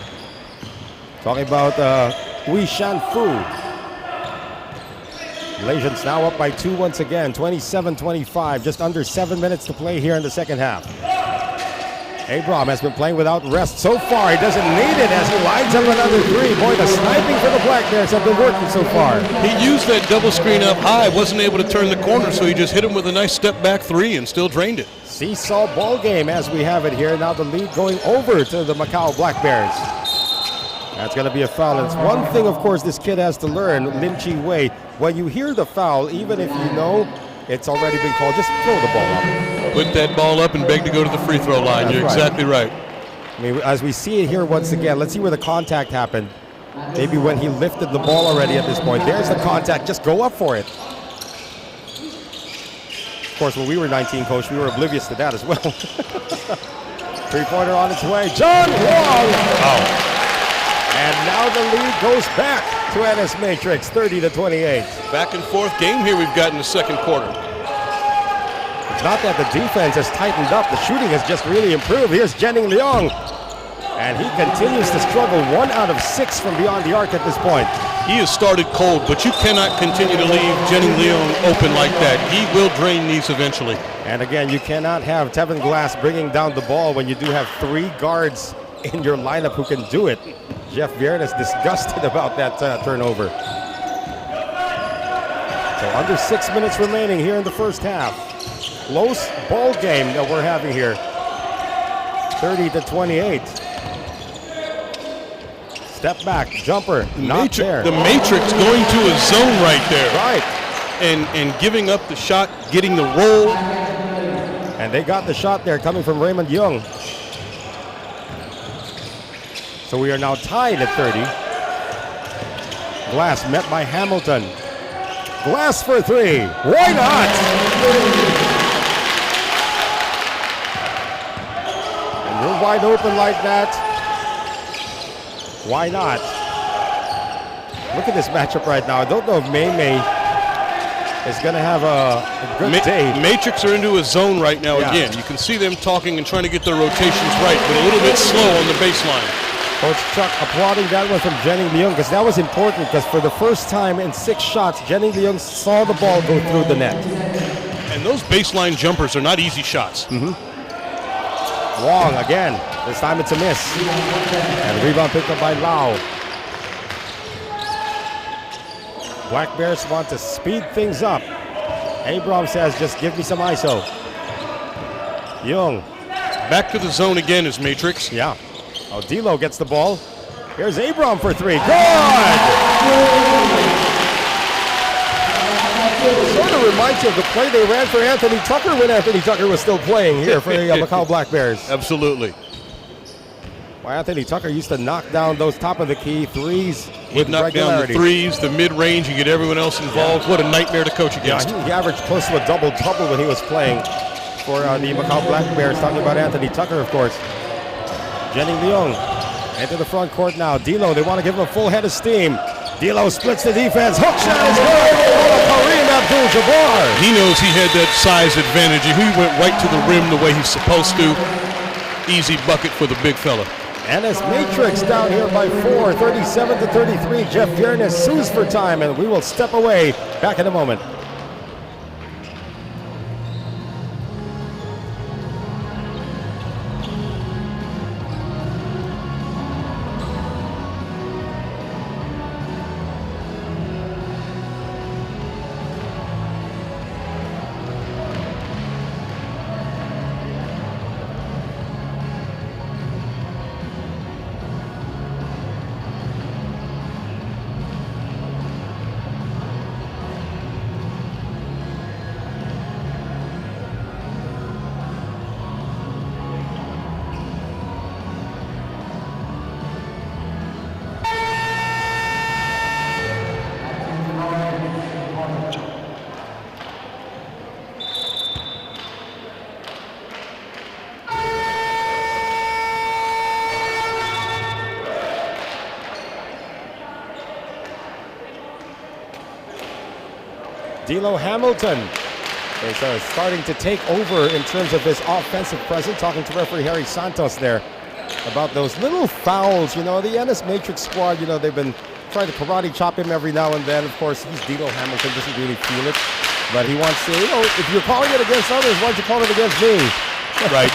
Talking about Wei Shan Fu. Malaysians now up by 2 once again, 27-25. Just under 7 minutes to play here in the second half. Abram has been playing without rest so far. He doesn't need it as he lines up another three. Boy, the sniping for the Black Bears have been working so far. He used that double screen up high, wasn't able to turn the corner, so he just hit him with a nice step back three and still drained it. Seesaw ball game as we have it here. Now the lead going over to the Macau Black Bears. That's going to be a foul. And it's one thing, of course, this kid has to learn, Lin Chi Wei. When you hear the foul, even if you know it's already been called, just throw the ball up. Put that ball up and beg to go to the free throw line. You're exactly right. I mean, as we see it here once again, let's see where the contact happened. Maybe when he lifted the ball already at this point. There's the contact. Just go up for it. Of course, when we were 19, Coach, we were oblivious to that as well. Three-pointer on its way. John Wong! Oh. And now the lead goes back to Ennis Matrix, 30-28. Back and forth game here we've got in the second quarter. It's not that the defense has tightened up. The shooting has just really improved. Here's Jenning Leong. And he continues to struggle. 1 out of 6 from beyond the arc at this point. He has started cold, but you cannot continue to leave Jenning Leong open like that. He will drain these eventually. And again, you cannot have Tevin Glass bringing down the ball when you do have 3 guards in your lineup who can do it. Jeff Viernes disgusted about that turnover. So under 6 minutes remaining here in the first half. close ball game that we're having here. 30-28. Step back, jumper, not there. The matrix going to a zone right there. Right. And giving up the shot, getting the roll. And they got the shot there coming from Raymond Young. So we are now tied at 30. Glass met by Hamilton. Glass for three. Why not? And you're wide open like that. Why not? Look at this matchup right now. I don't know if May is going to have a good day. Matrix are into a zone right now again. You can see them talking and trying to get their rotations right, but a little bit slow on the baseline. Coach Chuck applauding that one from Jenny Leung because that was important because for the first time in 6 shots, Jenny Leung saw the ball go through the net. And those baseline jumpers are not easy shots. Wong again. This time it's a miss. And the rebound picked up by Lau. Black Bears want to speed things up. Abram says, just give me some ISO. Young. Back to the zone again is Matrix. Yeah. Oh, D'Lo gets the ball. Here's Abram for three. Good! Sort of reminds you of the play they ran for Anthony Tucker when Anthony Tucker was still playing here for the Macau Black Bears. Absolutely. Well, Anthony Tucker used to knock down those top of the key threes He'd knock down the threes, the mid-range, you get everyone else involved. What a nightmare to coach against. Yeah, he averaged close to a double-double when he was playing for the Macau Black Bears. Talking about Anthony Tucker, of course. Jenny Leung into the front court now. D'Lo, they want to give him a full head of steam. D'Lo splits the defense. Hook shot is good. Kareem Abdul-Jabbar. He knows he had that size advantage. He went right to the rim the way he's supposed to. Easy bucket for the big fella. And it's Matrix down here by 4, 37-33. Jeff Jernis sues for time, and we will step away. Back in a moment. D'Lo Hamilton is starting to take over in terms of his offensive presence. Talking to referee Harry Santos there about those little fouls. You know, the Ennis Matrix squad, you know, they've been trying to karate chop him every now and then. Of course, he's D'Lo Hamilton, doesn't really feel it. But he wants to, you know, if you're calling it against others, why don't you call it against me? Right.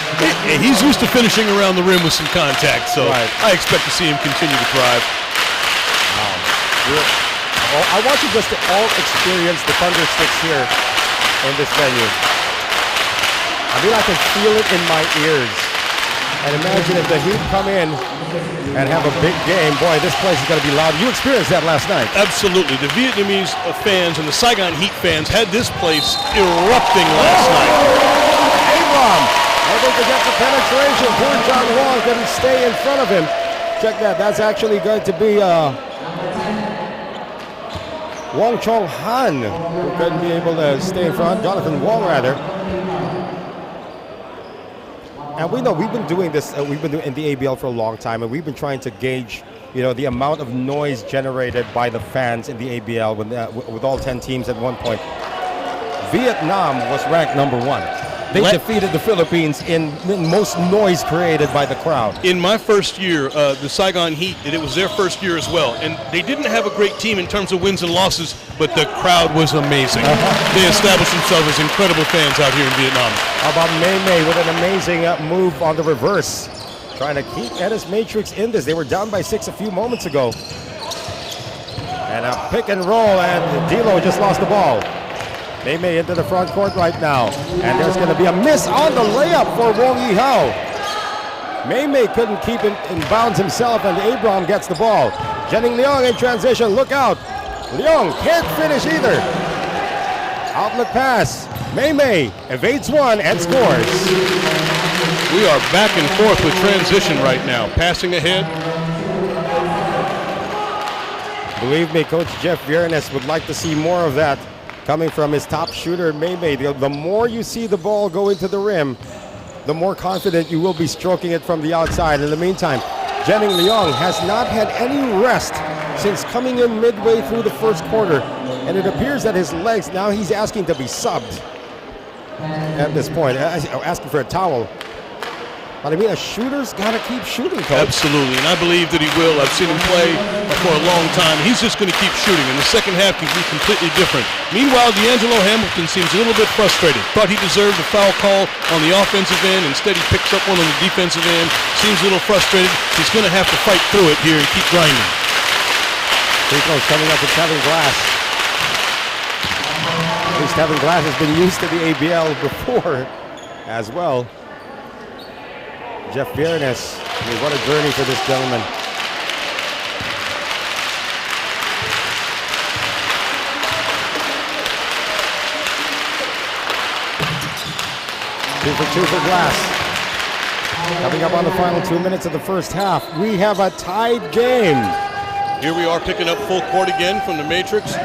He's used to finishing around the rim with some contact, so I expect to see him continue to thrive. I want you just to all experience the thunder sticks here in this venue. I mean, I can feel it in my ears. And imagine if the Heat come in and have a big game. Boy, this place is going to be loud. You experienced that last night. Absolutely. The Vietnamese fans and the Saigon Heat fans had this place erupting last night. Abram able to get the penetration. Poor John Wong couldn't stay in front of him. Check that. That's actually going to be Wong Chong Han, who couldn't be able to stay in front. Jonathan Wong, rather. And we know we've been doing this. We've been doing in the ABL for a long time, and we've been trying to gauge, you know, the amount of noise generated by the fans in the ABL with all 10 teams at one point. Vietnam was ranked number 1. They defeated the Philippines in most noise created by the crowd. In my first year, the Saigon Heat, it was their first year as well. And they didn't have a great team in terms of wins and losses, but the crowd was amazing. They established themselves as incredible fans out here in Vietnam. How about May with an amazing move on the reverse, trying to keep Ennis Matrix in this. They were down by 6 a few moments ago. And a pick and roll, and D'Lo just lost the ball. May into the front court right now. And there's going to be a miss on the layup for Wong Yi-hao. May couldn't keep it in bounds himself, and Abram gets the ball. Jennings Leong in transition. Look out. Leong can't finish either. Outlet pass. May evades one and scores. We are back and forth with transition right now. Passing ahead. Believe me, Coach Jeff Viernes would like to see more of that coming from his top shooter, May. The more you see the ball go into the rim, the more confident you will be stroking it from the outside. In the meantime, Jennings Leong has not had any rest since coming in midway through the first quarter. And it appears that his legs, now he's asking to be subbed at this point, asking for a towel. But I mean, a shooter's got to keep shooting, Coach. Absolutely, and I believe that he will. I've seen him play for a long time. He's just going to keep shooting, and the second half can be completely different. Meanwhile, D'Angelo Hamilton seems a little bit frustrated. Thought he deserved a foul call on the offensive end. Instead, he picks up one on the defensive end. Seems a little frustrated. He's going to have to fight through it here and keep grinding. Free throws coming up with Kevin Glass. At least Kevin Glass has been used to the ABL before as well. Jeff Viernes, what a journey for this gentleman. Two for Glass. Coming up on the final 2 minutes of the first half, we have a tied game. Here we are picking up full court again from the Matrix. Is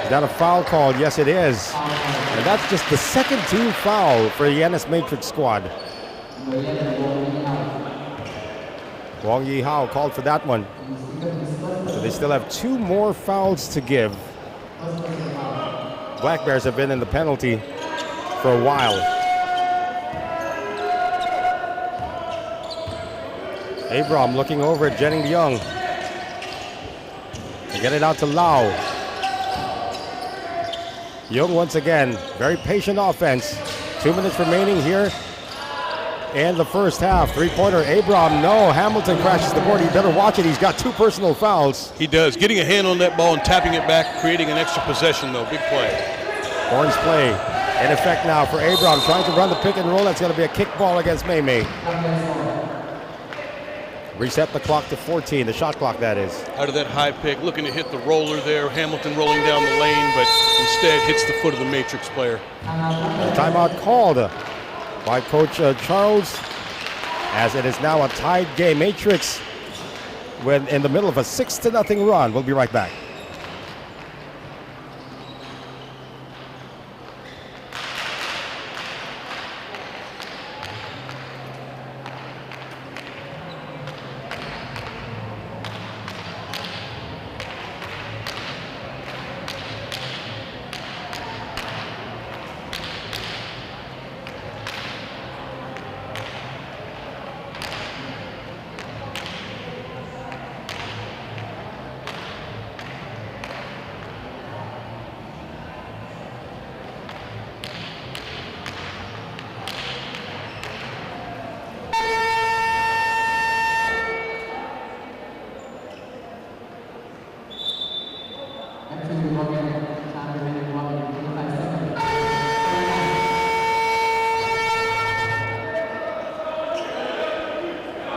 that a foul called? Yes, it is. And that's just the second team foul for the NS Matrix squad. Wong Yi-hao called for that one. So they still have two more fouls to give. Black Bears have been in the penalty for a while. Abram looking over at Jennings Leong. They get it out to Lau. Young once again, very patient offense. 2 minutes remaining here in the first half. Three-pointer, Abram, no. Hamilton crashes the board. He better watch it. He's got two personal fouls. He does. Getting a hand on that ball and tapping it back, creating an extra possession, though. Big play. Orange play in effect now for Abram. Trying to run the pick and roll. That's going to be a kick ball against May. Reset the clock to 14, the shot clock, that is. Out of that high pick, looking to hit the roller there. Hamilton rolling down the lane, but instead hits the foot of the Matrix player. A timeout called by Coach Charles, as it is now a tied game. Matrix when in the middle of a 6-0 run. We'll be right back.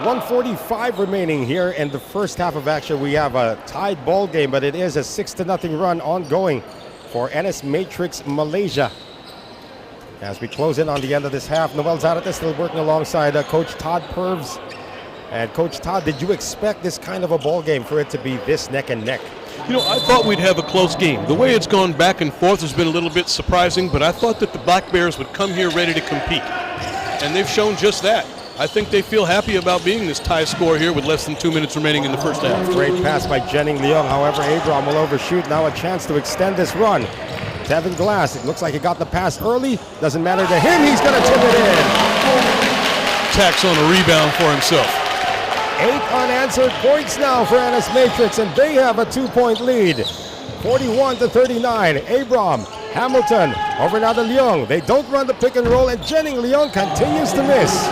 .45 remaining here in the first half of action. We have a tied ball game, but it is a 6-0 run ongoing for NS Matrix Malaysia. As we close in on the end of this half, Noel Zarate still working alongside Coach Todd Purves. And Coach Todd, did you expect this kind of a ball game for it to be this neck and neck? You know, I thought we'd have a close game. The way it's gone back and forth has been a little bit surprising, but I thought that the Black Bears would come here ready to compete. And they've shown just that. I think they feel happy about being this tie score here with less than 2 minutes remaining in the first half. Great pass by Jennings Leong. However, Abram will overshoot. Now a chance to extend this run. Kevin Glass, it looks like he got the pass early. Doesn't matter to him. He's going to tip it in. Tacks on a rebound for himself. 8 unanswered points now for NS Matrix, and they have a 2-point lead. 41-39. Abram, Hamilton, over now to Leong. They don't run the pick and roll, and Jennings Leong continues to miss.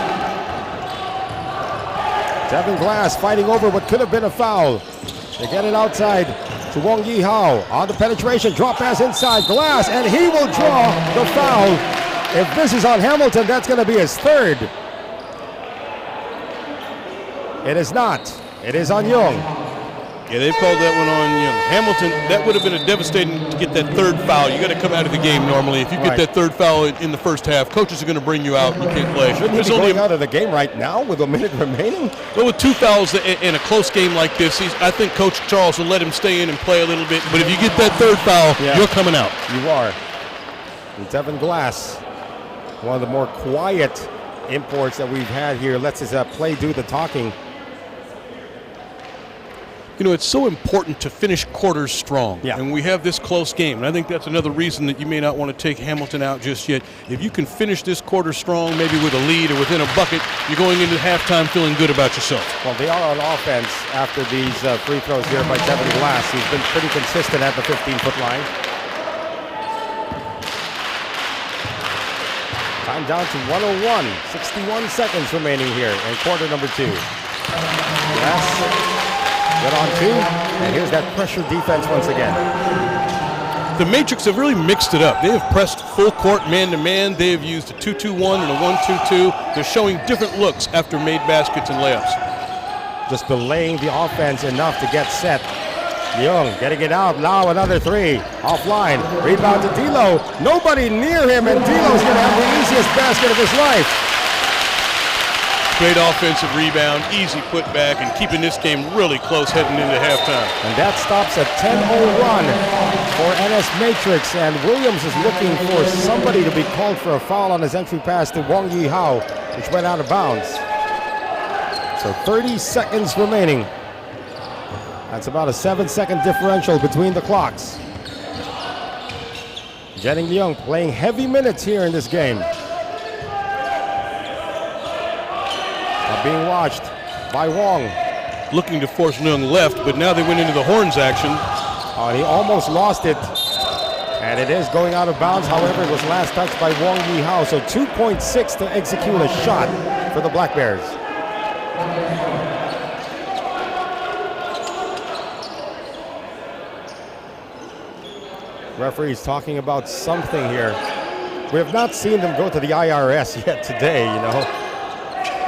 Kevin Glass fighting over what could have been a foul. They get it outside to Wong Yi-hao on the penetration, drop pass inside glass, and he will draw the foul. If this is on Hamilton, that's going to be his third. It is not. It is on Young. Yeah, they called that one on Young. Hamilton, that would have been a devastating to get that third foul. You got to come out of the game normally. If you get that third foul in the first half, coaches are going to bring you out. You can't play. Shouldn't he be going out of the game right now with a minute remaining? Well, with 2 fouls in a close game like this, I think Coach Charles will let him stay in and play a little bit. But if you get that third foul, you're coming out. You are. And Devin Glass, one of the more quiet imports that we've had here, lets his play do the talking. You know, it's so important to finish quarters strong. Yeah. And we have this close game. And I think that's another reason that you may not want to take Hamilton out just yet. If you can finish this quarter strong, maybe with a lead or within a bucket, you're going into halftime feeling good about yourself. Well, they are on offense after these free throws here by Devin Glass. He's been pretty consistent at the 15-foot line. Time down to 101. 61 seconds remaining here in quarter number 2. Glass. Good on 2, and here's that pressure defense once again. The Matrix have really mixed it up. They have pressed full court man-to-man. They have used a 2-2-1 and a 1-2-2. They're showing different looks after made baskets and layups. Just delaying the offense enough to get set. Young getting it out, now another 3. Offline, rebound to D'Lo. Nobody near him, and D'Lo's going to have the easiest basket of his life. Great offensive rebound, easy putback, and keeping this game really close heading into halftime. And that stops a 10-0 run for NS Matrix, and Williams is looking for somebody to be called for a foul on his entry pass to Wong Yi-hao, which went out of bounds. So 30 seconds remaining. That's about a 7-second differential between the clocks. Jennings Young playing heavy minutes here in this game. Being watched by Wong. Looking to force Young left, but now they went into the horns action. He almost lost it. And it is going out of bounds. However, it was last touched by Wong Yi-hao. So 2.6 to execute a shot for the Black Bears. Referee's talking about something here. We have not seen them go to the IRS yet today, you know.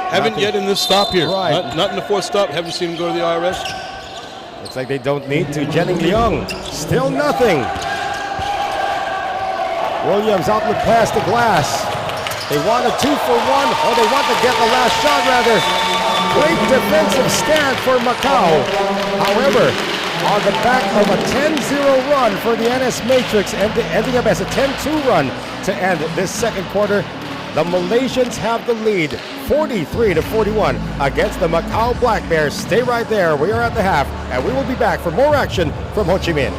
Haven't yet in this stop here. Right. Not in the fourth stop. Haven't seen him go to the IRS. Looks like they don't need to. Jennings Young, still nothing. Williams outlet pass to Glass. They want a 2-for-1, or they want to get the last shot rather. Great defensive stand for Macau. However, on the back of a 10-0 run for the NS Matrix, ending up as a 10-2 run to end this second quarter, the Malaysians have the lead, 43-41 against the Macau Black Bears. Stay right there. We are at the half, and we will be back for more action from Ho Chi Minh.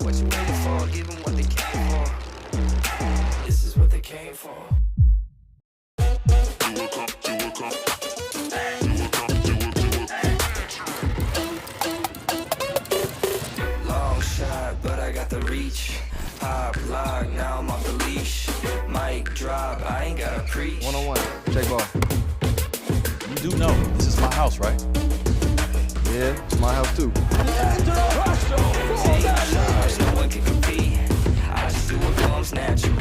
what you waiting for? Give them what they came for. This is what they came for. Long shot, but I got the reach. Pop, lock, now I'm off the leash. Mic drop, I ain't gotta preach. One-on-one, J Ball. You do know this is my house, right? Yeah, it's my house too. Take charge, no one can compete. I just do what comes natural.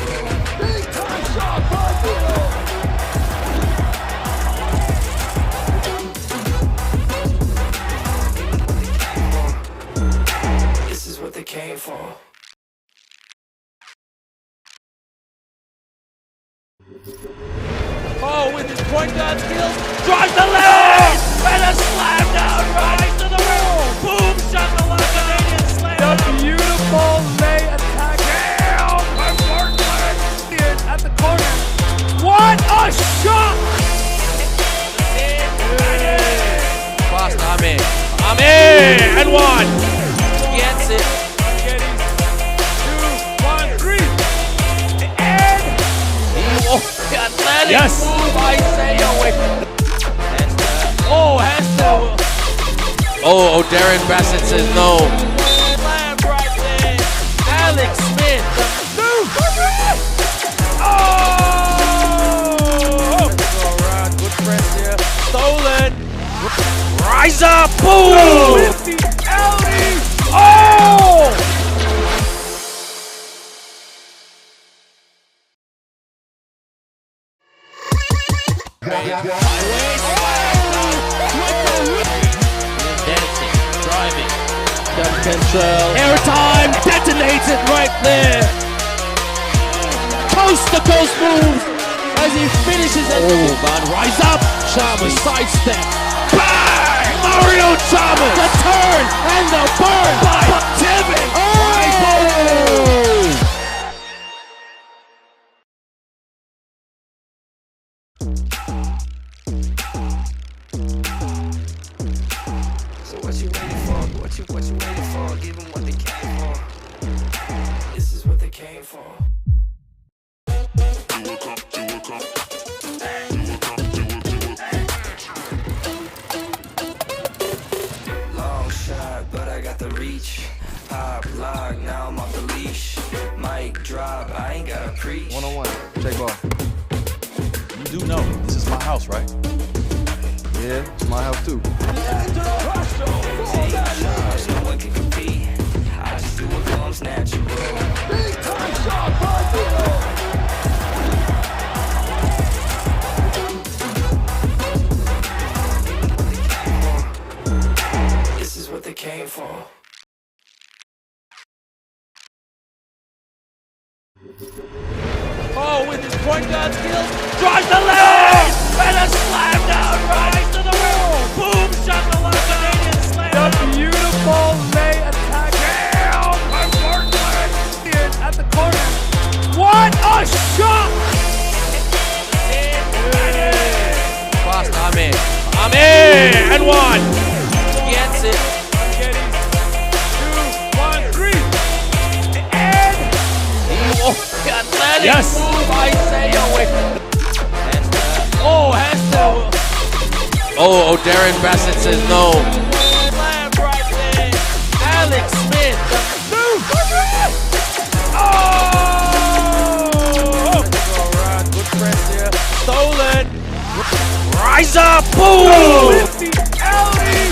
This is what they came for. Oh, with his point guard skills, drives the lane, and a slam down right to the rim. Boom, shot the Canadian slam. The beautiful lay attack down by Bartlett at the corner. What a shot! Fast, I'm in. And one. Gets it. 2, 1, 3. And Athletic yes. move, I say away. And, has to. Darren Bassett says no. Slam right there. Alex Smith. Go around, good press here. Stolen. Rise up, boom! With the alley. Oh! Dancing, driving. Control. Airtime detonates it right there. Coast to coast move as he finishes it. Van rise up. Chalmers sidestep. Bang! Mario Chalmers. The turn and the burn by Tibbet. Oh! So what you waiting for? What you waiting for? Give them what they came for. This is what they came for. Long shot, but I got the reach. Pop, lock, now I'm off the leash. Mic drop, I ain't gotta preach. One-on-one, J Ball. You do know this is my house, right? Yeah, it's my house too. Take charge, no one can compete. I just do what comes natural. This is what they came for. Oh, with his point guard skills, drives the lane, and a slam down right to the rim. Boom, shot the Canadian slam. The beautiful lay attack down by Bartlett at the corner. What a shot! Fast, I'm in. And one. Gets it. 2, 1, 3. And Athletic yes. move, I say away. And, has to. Darren Bassett says no. Slam right there. Alex Smith. Go around, good press here. Stolen. Rise up, boom! With the alley.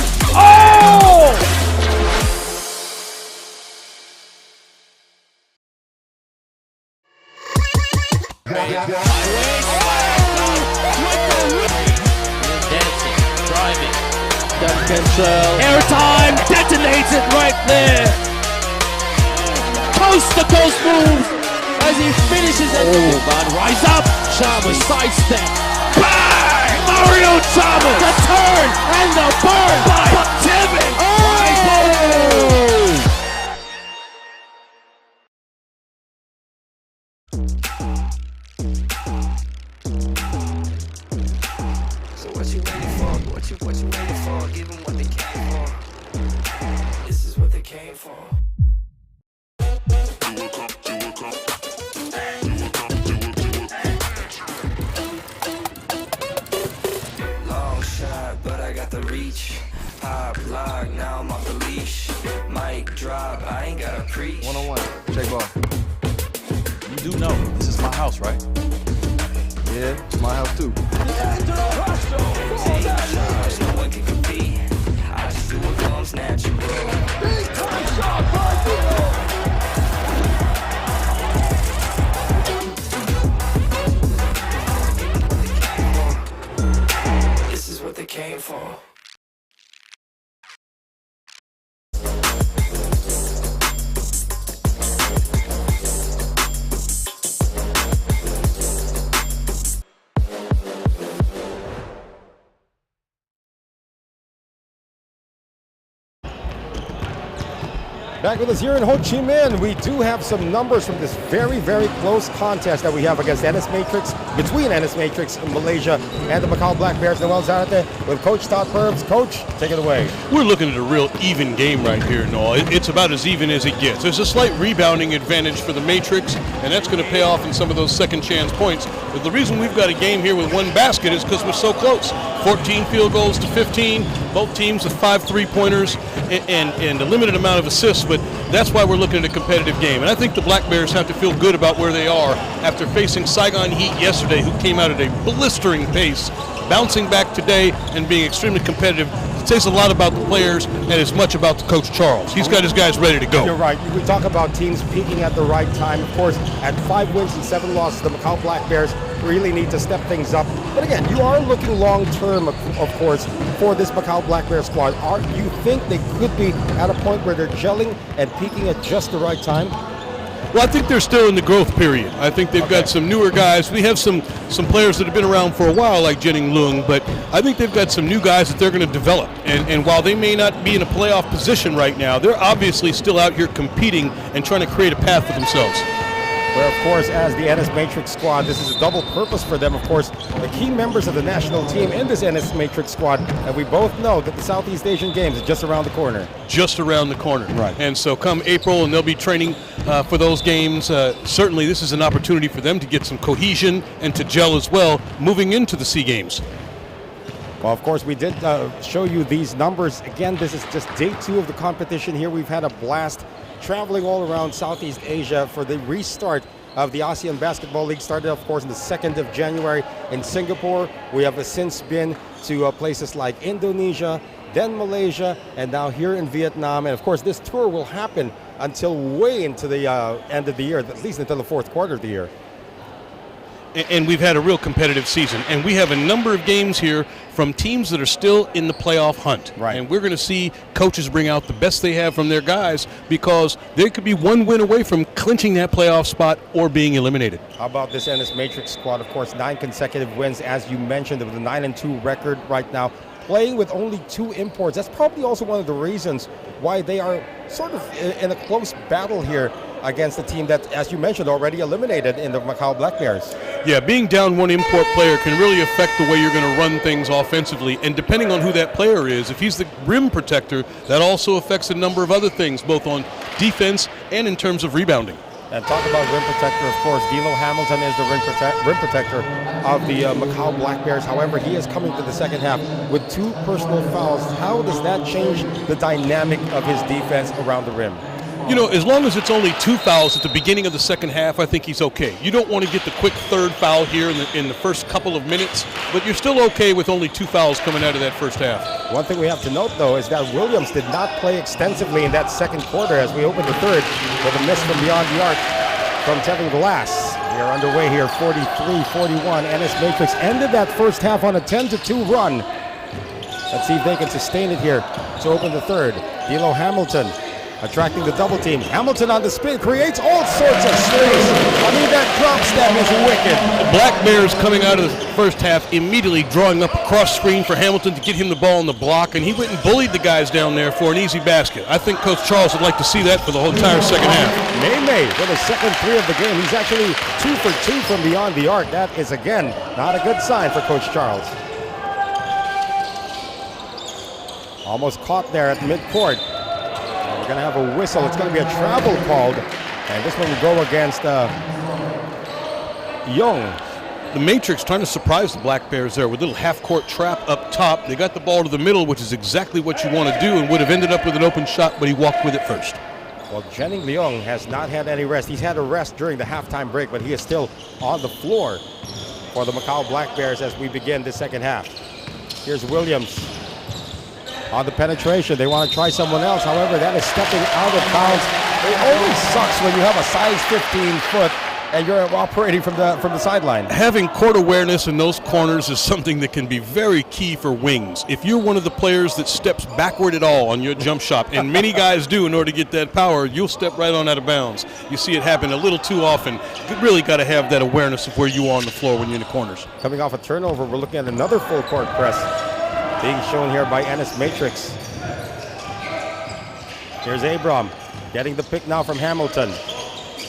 Dancing, driving. Control. Airtime detonates it right there. Coast to coast move as he finishes it. Van rise up. Chalmers sidestep. Bang! Mario Chalmers. The turn and the burn by Tibbet. So what you waiting for? What you waiting for? Give them what they came for. This is what they came for. preach. One-on-one. Check ball. You do know this is my house, right? Yeah, it's my house too. Take charge, no one can compete. I just do what comes natural. This is what they came for. Back with us here in Ho Chi Minh, we do have some numbers from this very, very close contest that we have against NS Matrix, between NS Matrix in Malaysia and the Macau Black Bears. Noel Zarate with Coach Todd Purbs. Coach, take it away. We're looking at a real even game right here, Noel. It's about as even as it gets. There's a slight rebounding advantage for the Matrix, and that's going to pay off in some of those second chance points. But the reason we've got a game here with one basket is because we're so close. 14 field goals to 15, both teams with 5 3-pointers and a limited amount of assists, but that's why we're looking at a competitive game. And I think the Black Bears have to feel good about where they are after facing Saigon Heat yesterday, who came out at a blistering pace, bouncing back today and being extremely competitive. It says a lot about the players and as much about the Coach Charles. He's got his guys ready to go. You're right. We talk about teams peaking at the right time. Of course, at 5 wins and 7 losses, the Macau Black Bears really need to step things up. But again, you are looking long-term, of course, for this Macau Black Bear squad. You think they could be at a point where they're gelling and peaking at just the right time? Well, I think they're still in the growth period. I think they've got some newer guys. We have some players that have been around for a while, like Jenning Leung, but I think they've got some new guys that they're going to develop. And while they may not be in a playoff position right now, they're obviously still out here competing and trying to create a path for themselves. Where, of course, as the NS Matrix squad, this is a double purpose for them. Of course, the key members of the national team in this NS Matrix squad, and we both know that the Southeast Asian Games is just around the corner. Just around the corner. Right. And so come April, and they'll be training for those games. Certainly, this is an opportunity for them to get some cohesion and to gel as well moving into the SEA Games. Well, of course, we did show you these numbers. Again, this is just day 2 of the competition here. We've had a blast traveling all around Southeast Asia for the restart of the ASEAN Basketball League. Started, of course, on the 2nd of January in Singapore. We have since been to places like Indonesia, then Malaysia, and now here in Vietnam. And of course, this tour will happen until way into the end of the year, at least until the 4th quarter of the year. And we've had a real competitive season. And we have a number of games here from teams that are still in the playoff hunt. Right. And we're going to see coaches bring out the best they have from their guys, because they could be one win away from clinching that playoff spot or being eliminated. How about this NS Matrix squad? Of course, 9 consecutive wins, as you mentioned, with a 9-2 record right now, playing with only 2 imports. That's probably also one of the reasons why they are sort of in a close battle here against the team that, as you mentioned, already eliminated in the Macau Black Bears. Yeah, being down 1 import player can really affect the way you're going to run things offensively. And depending on who that player is, if he's the rim protector, that also affects a number of other things, both on defense and in terms of rebounding. And talk about rim protector, of course, D'Lo Hamilton is the rim protector of the Macau Black Bears. However, he is coming to the second half with 2 personal fouls. How does that change the dynamic of his defense around the rim? You know, as long as it's only 2 fouls at the beginning of the second half, I think he's okay. You don't want to get the quick 3rd foul here in the first couple of minutes, but you're still okay with only 2 fouls coming out of that first half. One thing we have to note, though, is that Williams did not play extensively in that second quarter as we opened the 3rd with a miss from beyond the arc from Tevin Glass. We are underway here, 43-41. NS Matrix ended that first half on a 10-2 run. Let's see if they can sustain it here to open the 3rd. D'Lo Hamilton attracting the double team. Hamilton on the spin creates all sorts of space. I mean, that drop step is wicked. The Black Bears coming out of the first half immediately drawing up a cross screen for Hamilton to get him the ball on the block, and he went and bullied the guys down there for an easy basket. I think Coach Charles would like to see that for the whole entire second half. May with a second 3 of the game. He's actually 2 for 2 from beyond the arc. That is, again, not a good sign for Coach Charles. Almost caught there at midcourt. We're going to have a whistle. It's going to be a travel called, and this one will go against Young. The Matrix trying to surprise the Black Bears there with a little half-court trap up top. They got the ball to the middle, which is exactly what you want to do, and would have ended up with an open shot, but he walked with it first. Well, Jennings Leung has not had any rest. He's had a rest during the halftime break, but he is still on the floor for the Macau Black Bears as we begin the second half. Here's Williams on the penetration. They want to try someone else. However, that is stepping out of bounds. It always sucks when you have a size 15 foot and you're operating from the sideline. Having court awareness in those corners is something that can be very key for wings. If you're one of the players that steps backward at all on your jump shot, and many guys do in order to get that power, you'll step right on out of bounds. You see it happen a little too often. You really got to have that awareness of where you are on the floor when you're in the corners. Coming off a turnover, we're looking at another full court press being shown here by Ennis Matrix. Here's Abram getting the pick now from Hamilton.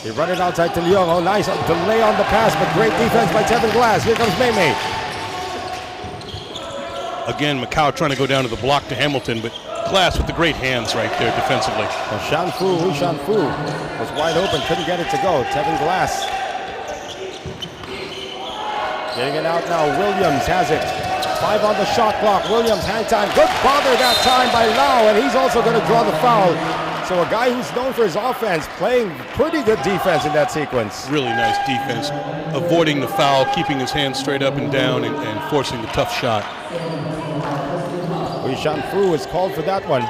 They run it outside to Leung. Oh, nice delay on the pass, but great defense by Tevin Glass. Here comes Maymay. Again, Macau trying to go down to the block to Hamilton, but Glass with the great hands right there defensively. Well, Wu Shanfu was wide open, couldn't get it to go. Tevin Glass getting it out now. Williams has it. 5 on the shot clock. Williams, hang time. Good bother that time by Lau, and he's also going to draw the foul. So a guy who's known for his offense playing pretty good defense in that sequence. Really nice defense, avoiding the foul, keeping his hands straight up and down, and forcing the tough shot. Wei Shanfu is called for that one.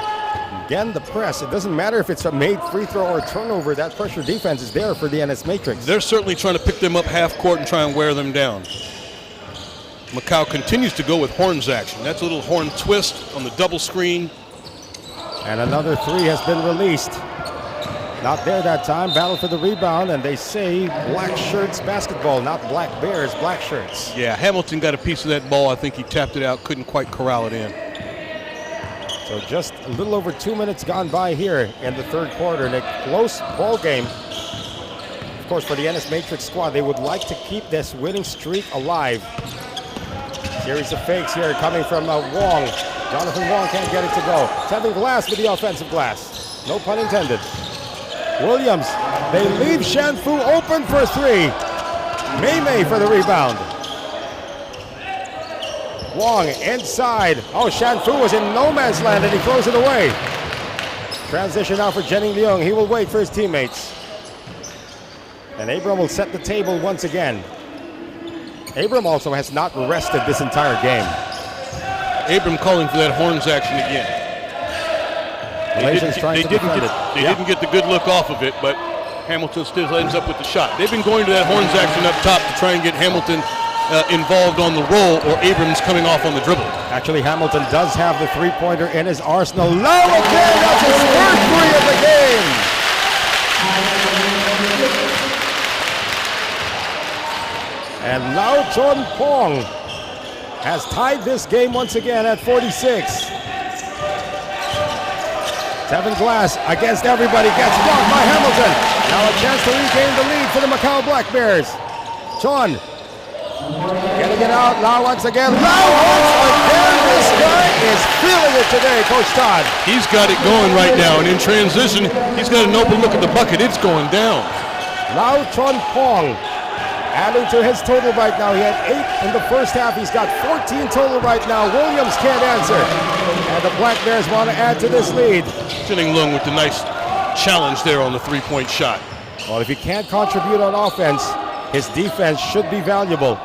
Again, the press. It doesn't matter if it's a made free throw or a turnover. That pressure defense is there for the NS Matrix. They're certainly trying to pick them up half court and try and wear them down. Macau continues to go with horns action. That's a little horn twist on the double screen. And another 3 has been released. Not there that time. Battle for the rebound, and they say Black Shirts basketball, not Black Bears, Black Shirts. Yeah, Hamilton got a piece of that ball. I think he tapped it out, couldn't quite corral it in. So just a little over 2 minutes gone by here in the third quarter in a close ball game. Of course, for the NS Matrix squad, they would like to keep this winning streak alive. Series of fakes here coming from Wong. Jonathan Wong can't get it to go. Tevin Glass with the offensive glass. No pun intended. Williams, they leave Shanfu open for 3. Maymay for the rebound. Wong inside. Oh, Shanfu was in no man's land and he throws it away. Transition now for Jennings Leung. He will wait for his teammates. And Abram will set the table once again. Abram also has not rested this entire game. Abram calling for that horns action again. They didn't get the good look off of it, but Hamilton still ends up with the shot. They've been going to that horns action up top to try and get Hamilton involved on the roll, or Abrams coming off on the dribble. Actually, Hamilton does have the three-pointer in his arsenal. Lau again, that's his third 3 of the game. And Lau Chon Pong has tied this game once again at 46. Tevin Glass against everybody, gets blocked by Hamilton. Now a chance to regain the lead for the Macau Black Bears. Chon getting it out, Lau once again. Lau once again, this guy is feeling it today, Coach Todd. He's got it going right now, and in transition, he's got an open look at the bucket. It's going down. Lau Chon Pong adding to his total right now. He had 8 in the first half. He's got 14 total right now. Williams can't answer. And the Black Bears want to add to this lead. Jennings Leung with the nice challenge there on the three-point shot. Well, if he can't contribute on offense, his defense should be valuable.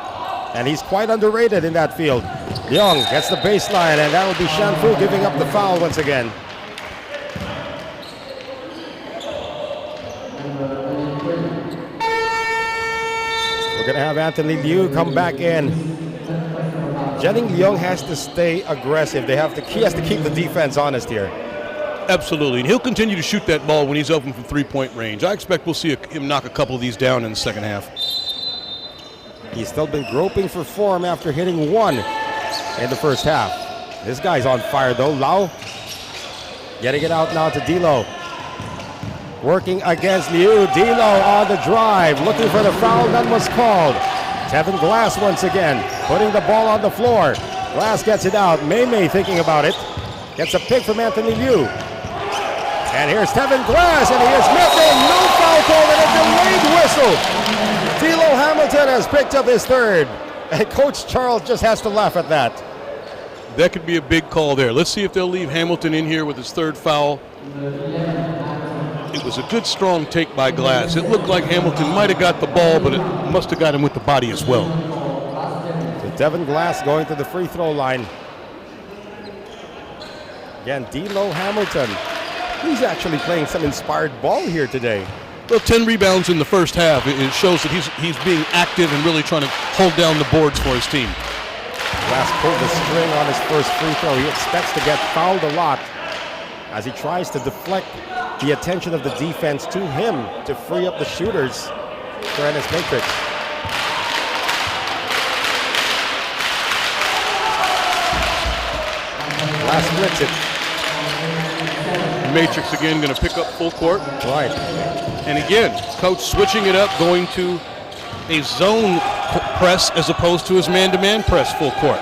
And he's quite underrated in that field. Leung gets the baseline, and that will be Shanfu giving up the foul once again. We're going to have Anthony Liu come back in. Jennings Leung has to stay aggressive. He has to keep the defense honest here. Absolutely, and he'll continue to shoot that ball when he's open from three-point range. I expect we'll see him knock a couple of these down in the second half. He's still been groping for form after hitting 1 in the first half. This guy's on fire though. Lau getting it out now to D'Lo. Working against Liu. D'Lo on the drive, looking for the foul, none was called. Tevin Glass once again, putting the ball on the floor. Glass gets it out. Maymay thinking about it. Gets a pick from Anthony Liu. And here's Tevin Glass, and he is missing. No foul call and a delayed whistle. D'Lo Hamilton has picked up his 3rd. And Coach Charles just has to laugh at that. That could be a big call there. Let's see if they'll leave Hamilton in here with his 3rd foul. it was a good, strong take by Glass. It looked like Hamilton might have got the ball, but it must have got him with the body as well. So Devin Glass going to the free throw line. Again, D'Lo Hamilton. He's actually playing some inspired ball here today. Well, 10 rebounds in the first half. It shows that he's being active and really trying to hold down the boards for his team. Glass pulled the string on his first free throw. He expects to get fouled a lot as he tries to deflect the attention of the defense to him to free up the shooters for NS Matrix. Glass splits it. Matrix again going to pick up full court. Right. And again, coach switching it up, going to a zone press as opposed to his man-to-man press full court.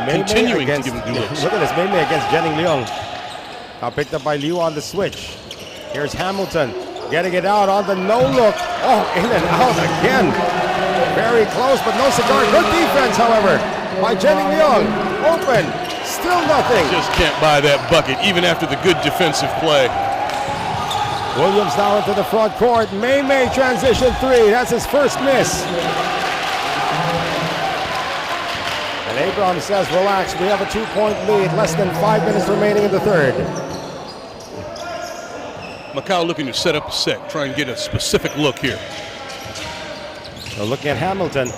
Continuing to give him looks. Look at this, Mei against Jenning Leung. Now picked up by Liu on the switch. Here's Hamilton getting it out on the no-look. Oh, in and out again. Very close, but no cigar. Good defense, however, by Jenning Leung. Open, still nothing. Just can't buy that bucket, even after the good defensive play. Williams now into the front court. Mei transition three. That's his first miss. And Abram says, relax, we have a 2-point lead. Less than 5 minutes remaining in the third. Macau looking to set up a set, try and get a specific look here. So looking at Hamilton.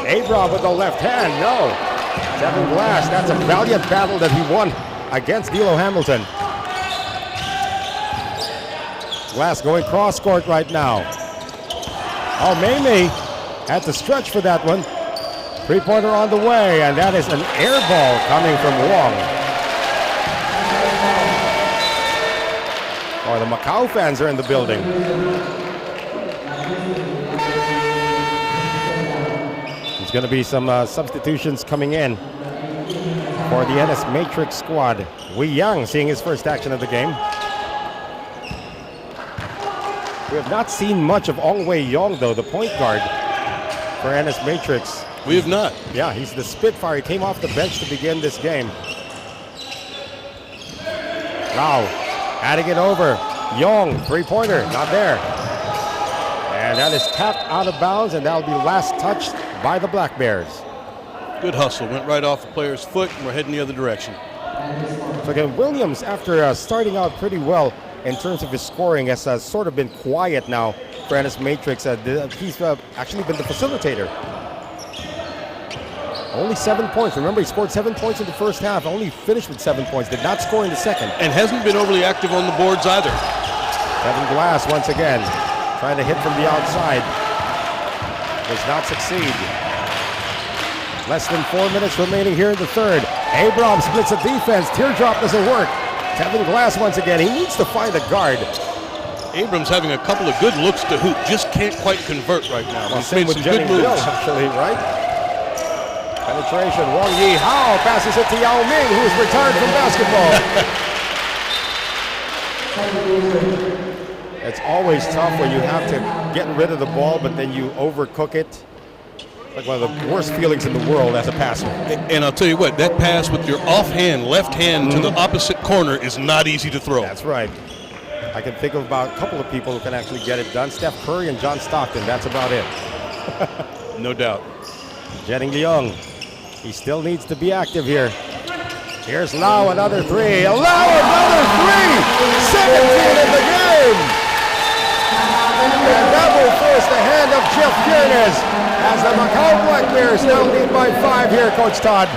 Abram with the left hand. No. Devin Glass, that's a valiant battle that he won against D'Lo Hamilton. Glass going cross court right now. Oh, Mei had to stretch for that one. Three-pointer on the way, and that is an air ball coming from Wong. Oh, the Macau fans are in the building. There's going to be some substitutions coming in for the NS Matrix squad. Wei Yang seeing his first action of the game. We have not seen much of Ong Wei Yong, though, the point guard for NS Matrix. We have not. Yeah, he's the Spitfire. He came off the bench to begin this game. Now, adding it over. Yong, three-pointer, not there. And that is tapped out of bounds, and that'll be last touched by the Black Bears. Good hustle. Went right off the player's foot, and we're heading the other direction. So again, Williams, after starting out pretty well in terms of his scoring, has sort of been quiet now for NS Matrix. He's actually been the facilitator. Only 7 points. Remember, he scored 7 points in the first half. Only finished with 7 points. Did not score in the second. And hasn't been overly active on the boards either. Devin Glass once again trying to hit from the outside. Does not succeed. Less than 4 minutes remaining here in the third. Abram splits the defense. Teardrop doesn't work. Devin Glass once again. He needs to find a guard. Abrams having a couple of good looks to hoop. Just can't quite convert right now. Well, He's same made with some good Jenny moves. Bill, actually, right? Penetration. Wang Yi Hao passes it to Yao Ming, who is retired from basketball. It's always tough when you have to get rid of the ball, but then you overcook it. It's like one of the worst feelings in the world as a passer. And I'll tell you what, that pass with your offhand, left hand to the opposite corner is not easy to throw. That's right. I can think of about a couple of people who can actually get it done. Steph Curry and John Stockton, that's about it. No doubt. Jenning Leung, he still needs to be active here. Here's Lau, another three. Lau, another three! 17 in the game! And that will force the hand of Jeff Fiernes as the Macau Black Bears now lead by 5 here, Coach Todd.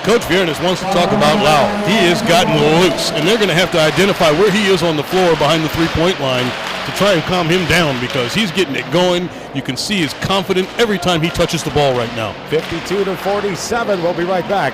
Coach Fiernes wants to talk about Lau. He has gotten loose, and they're going to have to identify where he is on the floor behind the three-point line to try and calm him down because he's getting it going. You can see he's confident every time he touches the ball right now. 52-47. We'll be right back.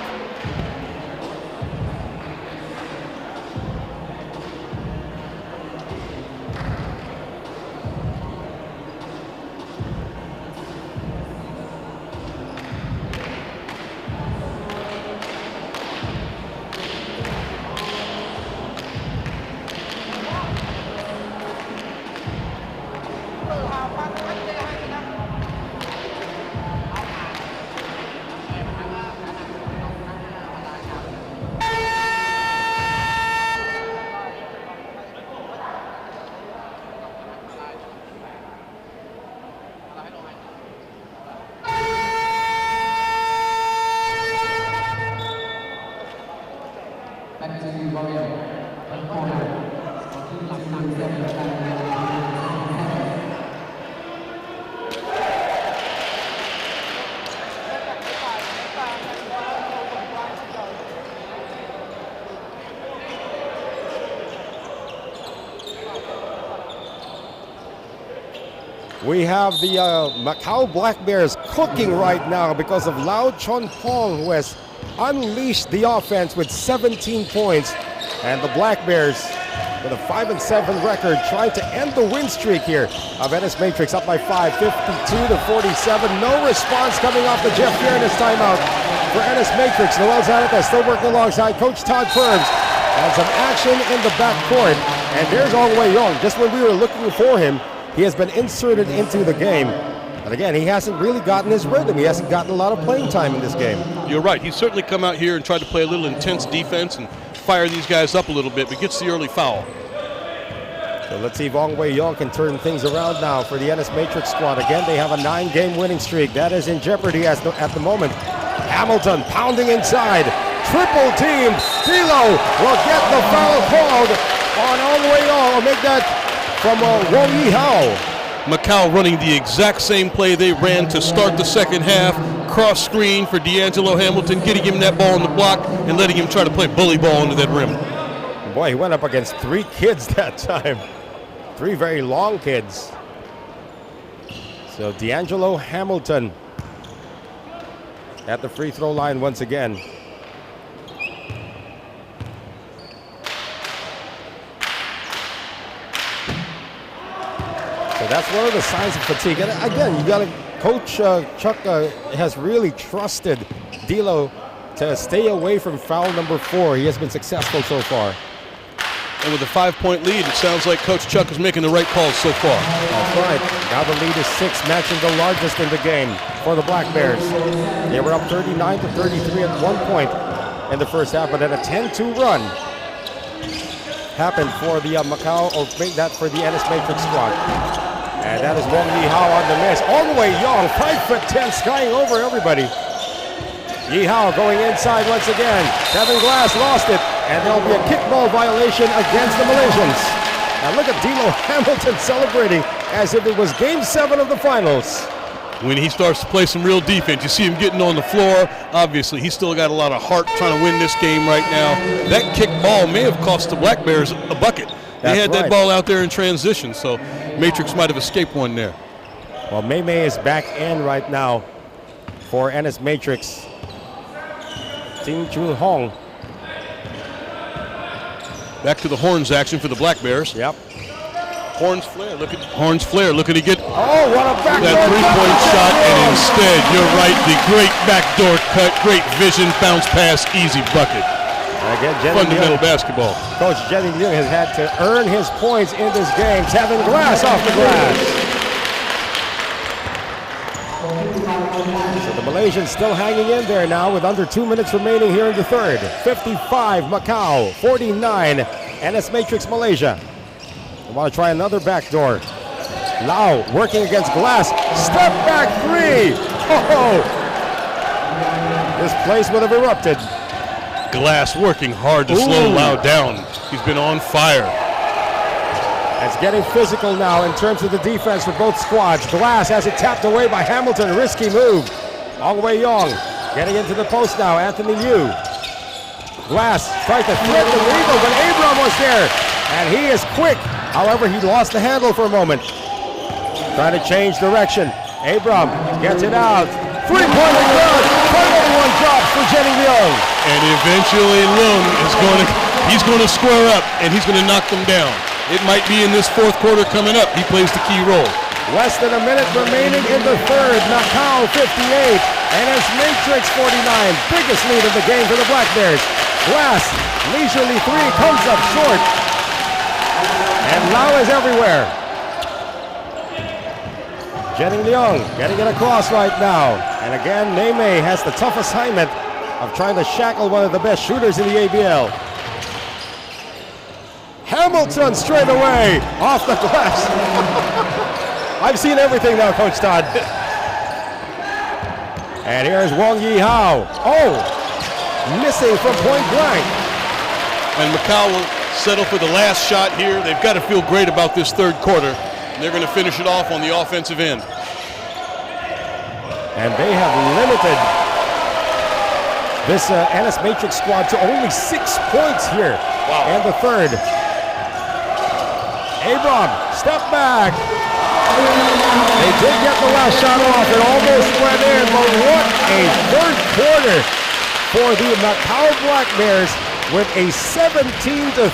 We have the Macau Black Bears cooking right now because of Lau Chon Pong, who has unleashed the offense with 17 points. And the Black Bears, with a 5-7 record, trying to end the win streak here of Ennis Matrix, up by 5, 52-47. No response coming off the Jeff Fairness timeout for Ennis Matrix. Noel Zanata still working alongside Coach Todd Firms. And some action in the backcourt. And there's Ong Wei Yong. Just when we were looking for him, he has been inserted into the game. And again, he hasn't really gotten his rhythm. He hasn't gotten a lot of playing time in this game. You're right. He's certainly come out here and tried to play a little intense defense and fire these guys up a little bit, but gets the early foul. So let's see if Ong Wei Yong can turn things around now for the Ennis Matrix squad. Again, they have a 9-game winning streak. That is in jeopardy at the moment. Hamilton pounding inside. Triple team. D'Lo will get the foul called on Ong Wei Yong. Will make that from Wong Yi Hao. Macau running the exact same play they ran to start the second half. Cross screen for D'Angelo Hamilton, getting him that ball on the block and letting him try to play bully ball into that rim. Boy, he went up against 3 kids that time. 3 very long kids. So D'Angelo Hamilton at the free throw line once again. So that's one of the signs of fatigue. And again, you got to, Coach Chuck has really trusted D'Lo to stay away from foul number 4. He has been successful so far. And with a 5-point lead, it sounds like Coach Chuck is making the right calls so far. That's right. Now the lead is 6, matching the largest in the game for the Black Bears. They were up 39-33 at one point in the first half, but then a 10-2 run happened for the Macau, or make that for the Ennis Matrix squad. And that is Wong Yi Hao on the miss. All the way Young, 5'10", skying over everybody. Yi Hao going inside once again. Kevin Glass lost it, and there'll be a kickball violation against the Malaysians. Now look at D'Lo Hamilton celebrating as if it was Game 7 of the finals. When he starts to play some real defense, you see him getting on the floor. Obviously, he's still got a lot of heart trying to win this game right now. That kick ball may have cost the Black Bears a bucket. They had that ball out there in transition, so Matrix might have escaped one there. Well, Mei Mei is back in right now for Ennis Matrix. Ting Chun Hong. Back to the horns action for the Black Bears. Yep. Horns flare, looking to get oh, what a backdoor that three-point shot, and instead, you're right, the great backdoor cut, great vision, bounce pass, easy bucket. Again, fundamental basketball. Coach Jenny Leung has had to earn his points in this game. Kevin Glass off the glass. So the Malaysians still hanging in there now with under 2 minutes remaining here in the third. 55 Macau, 49 Ennis Matrix Malaysia. They want to try another backdoor. Lau working against Glass. Step back 3. Oh, this place would have erupted. Glass working hard to slow Lau down. He's been on fire. It's getting physical now in terms of the defense for both squads. Glass has it tapped away by Hamilton. Risky move. Ong Wei Yong getting into the post now. Anthony Yu. Glass tried to thread the legal, but Abram was there. And he is quick. However, he lost the handle for a moment. Trying to change direction. Abram gets it out. Three-pointer good. Final one drops for Jenny Leung. And eventually Leung is going to square up, and he's going to knock them down. It might be in this fourth quarter coming up. He plays the key role. Less than a minute remaining in the third. Macau 58, Ennis Matrix 49. Biggest lead of the game for the Black Bears. Glass, leisurely 3, comes up short. And Lau is everywhere. Jenny Leung getting it across right now. And again, Mei Mei has the tough assignment of trying to shackle one of the best shooters in the ABL. Hamilton straight away off the glass. I've seen everything now, Coach Todd. And here's Wong Yi Hao. Oh, missing from point blank. And Macau will settle for the last shot here. They've got to feel great about this third quarter. They're going to finish it off on the offensive end. And they have limited this Ennis Matrix squad to only 6 points here in the third. Abram, step back. They did get the last shot off. It almost went in, but what a third quarter for the Macau Black Bears with a 17-3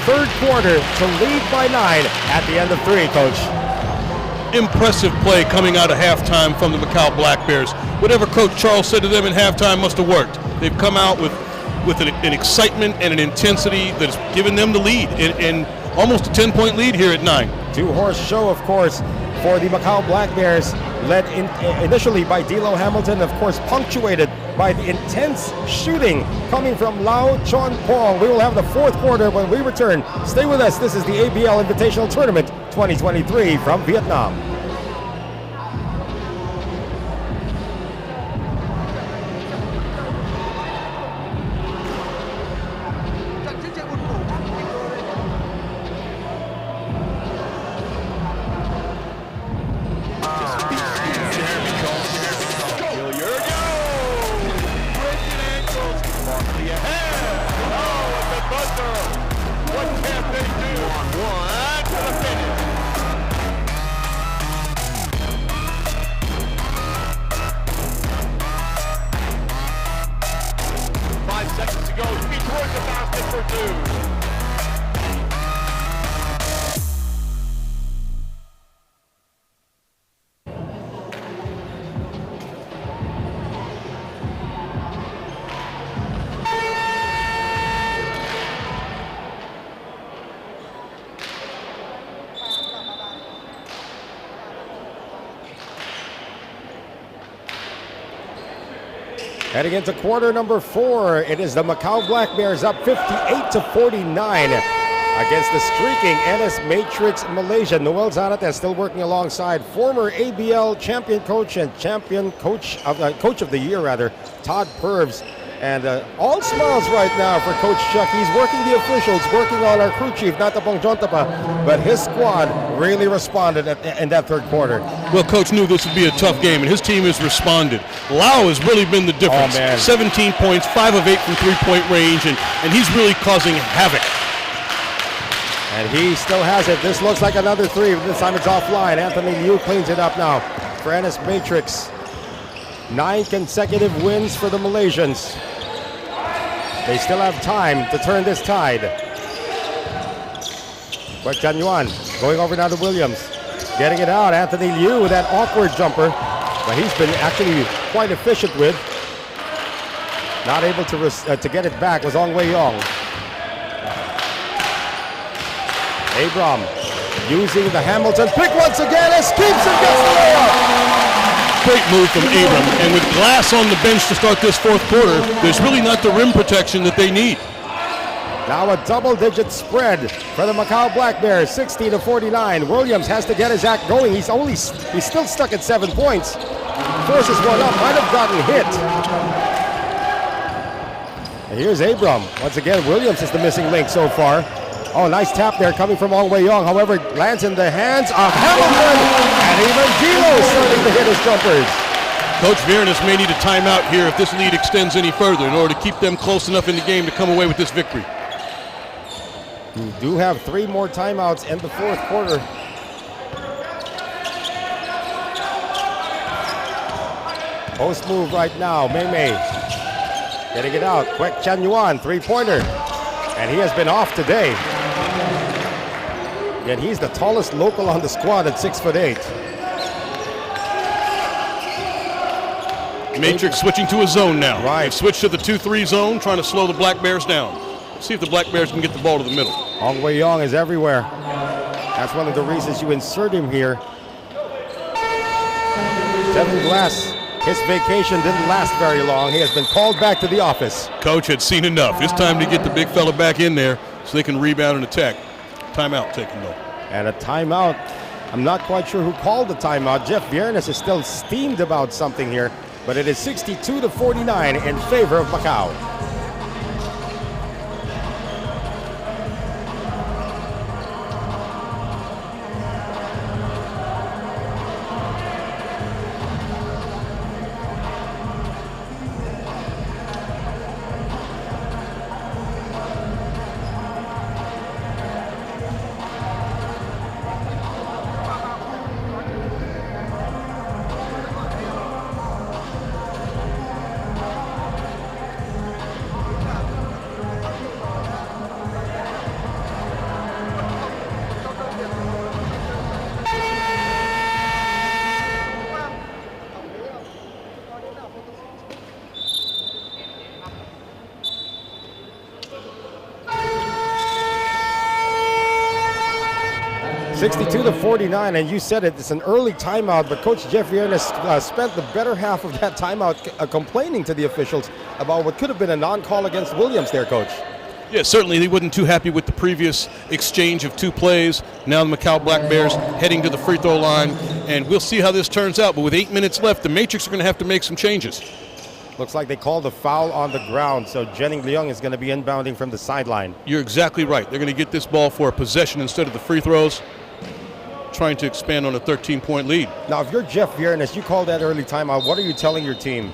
third quarter to lead by 9 at the end of 3, Coach. Impressive play coming out of halftime from the Macau Black Bears. Whatever Coach Charles said to them in halftime must have worked. They've come out with an excitement and an intensity that has given them the lead in almost a 10-point lead here at 9. Two-horse show, of course, for the Macau Black Bears, led initially by D'Lo Hamilton, of course, punctuated by the intense shooting coming from Lau Chon Pong. We will have the fourth quarter when we return. Stay with us. This is the ABL Invitational Tournament 2023 from Vietnam. Heading into quarter number 4, it is the Macau Black Bears up 58-49 against the streaking NS Matrix Malaysia. Noel Zanates still working alongside former ABL champion coach and coach of the year, Todd Purves. And all smiles right now for Coach Chuck. He's working the officials, working on our crew chief, Natapong Jontapa, but his squad really responded in that third quarter. Well, Coach knew this would be a tough game, and his team has responded. Lau has really been the difference. 17 points, 5 of 8 from three-point range, and he's really causing havoc. And he still has it. This looks like another 3, but this time it's offline. Anthony Liu cleans it up now for NS Matrix. 9 consecutive wins for the Malaysians. They still have time to turn this tide. But Chan Yuan going over now to Williams. Getting it out. Anthony Liu with that awkward jumper. But he's been actually quite efficient with. Not able to get it back was Ong Wei Yong. Abram using the Hamilton pick once again. Escapes and gets the layup. Great move from Abram, and with Glass on the bench to start this fourth quarter, there's really not the rim protection that they need. Now a double-digit spread for the Macau Black Bears, 60-49. Williams has to get his act going. He's still stuck at 7 points. Forces one up, might have gotten hit. And here's Abram. Once again, Williams is the missing link so far. Oh, nice tap there coming from Ong Wei Yong. However, lands in the hands of Hamilton. And even D'Lo starting to hit his jumpers. Coach Viernes may need a timeout here if this lead extends any further in order to keep them close enough in the game to come away with this victory. We do have 3 more timeouts in the fourth quarter. Post move right now, Mei Mei. Getting it out, Kwek Chan Yuan, 3-pointer. And he has been off today. Yet he's the tallest local on the squad at 6'8". Matrix switching to a zone now. Right. They've switched to the 2-3 zone, trying to slow the Black Bears down. See if the Black Bears can get the ball to the middle. Ong Wei Yong is everywhere. That's one of the reasons you insert him here. Devin Glass, his vacation didn't last very long. He has been called back to the office. Coach had seen enough. It's time to get the big fella back in there so they can rebound and attack. Timeout taken though. And a timeout. I'm not quite sure who called the timeout. Jeff Viernes is still steamed about something here, but it is 62-49 in favor of Macau. 62-49, and you said it, it's an early timeout, but Coach Jeff Viernes spent the better half of that timeout complaining to the officials about what could have been a non-call against Williams there, Coach. Yeah, certainly he wasn't too happy with the previous exchange of 2 plays. Now the Macau Black Bears heading to the free throw line, and we'll see how this turns out. But with 8 minutes left, the Matrix are going to have to make some changes. Looks like they called a foul on the ground, so Jenning Leung is going to be inbounding from the sideline. You're exactly right. They're going to get this ball for a possession instead of the free throws, trying to expand on a 13-point lead. Now, if you're Jeff Viernes, you call that early timeout, what are you telling your team?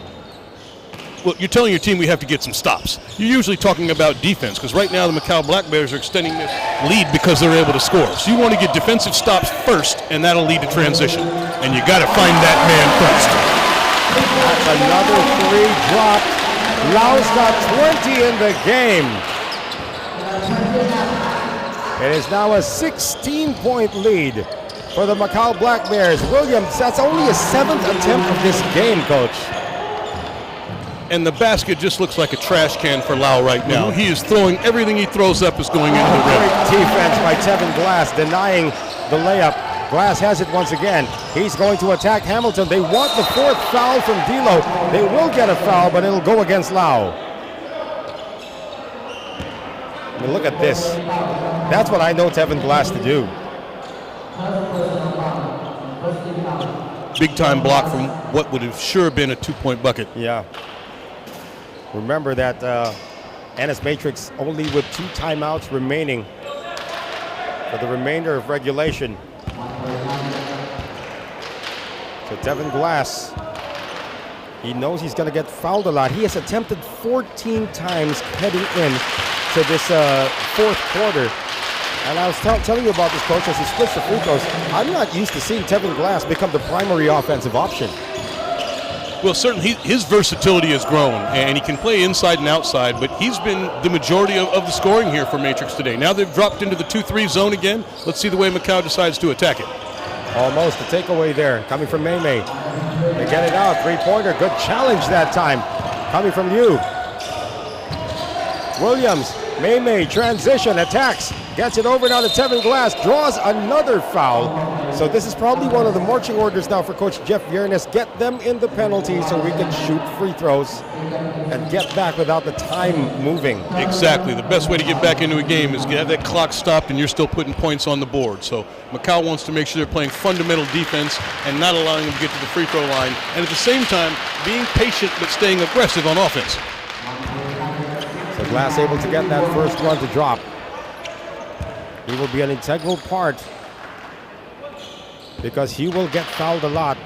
Well, you're telling your team we have to get some stops. You're usually talking about defense, because right now the Macau Black Bears are extending this lead because they're able to score. So you want to get defensive stops first, and that'll lead to transition. And you got to find that man first. That's another 3 dropped. Lau's got 20 in the game. It is now a 16-point lead for the Macau Black Bears. Williams, that's only his 7th attempt of this game, Coach. And the basket just looks like a trash can for Lau right now. He is throwing everything he throws up is going into the rim. Great defense by Tevin Glass, denying the layup. Glass has it once again. He's going to attack Hamilton. They want the 4th foul from D'Lo. They will get a foul, but it'll go against Lau. I mean, look at this. That's what I know Tevin Glass to do. Big time block from what would have sure been a 2-point bucket. Yeah. Remember that Ennis Matrix only with 2 timeouts remaining for the remainder of regulation. So Tevin Glass, he knows he's going to get fouled a lot. He has attempted 14 times heading in to this 4th quarter. And I was telling you about this, Coach, as he splits the free throws. I'm not used to seeing Tevin Glass become the primary offensive option. Well, certainly his versatility has grown, and he can play inside and outside, but he's been the majority of the scoring here for Matrix today. Now they've dropped into the 2-3 zone again. Let's see the way Macau decides to attack it. Almost a takeaway there, coming from Mei. They get it out, 3-pointer, good challenge that time, coming from you. Williams, Mei, transition, attacks, gets it over now to Tevin Glass, draws another foul. So this is probably one of the marching orders now for Coach Jeff Viernes. Get them in the penalty so we can shoot free throws and get back without the time moving. Exactly. The best way to get back into a game is to have that clock stopped and you're still putting points on the board. So Macau wants to make sure they're playing fundamental defense and not allowing them to get to the free throw line. And at the same time, being patient but staying aggressive on offense. So Glass able to get that first one to drop. He will be an integral part because he will get fouled a lot.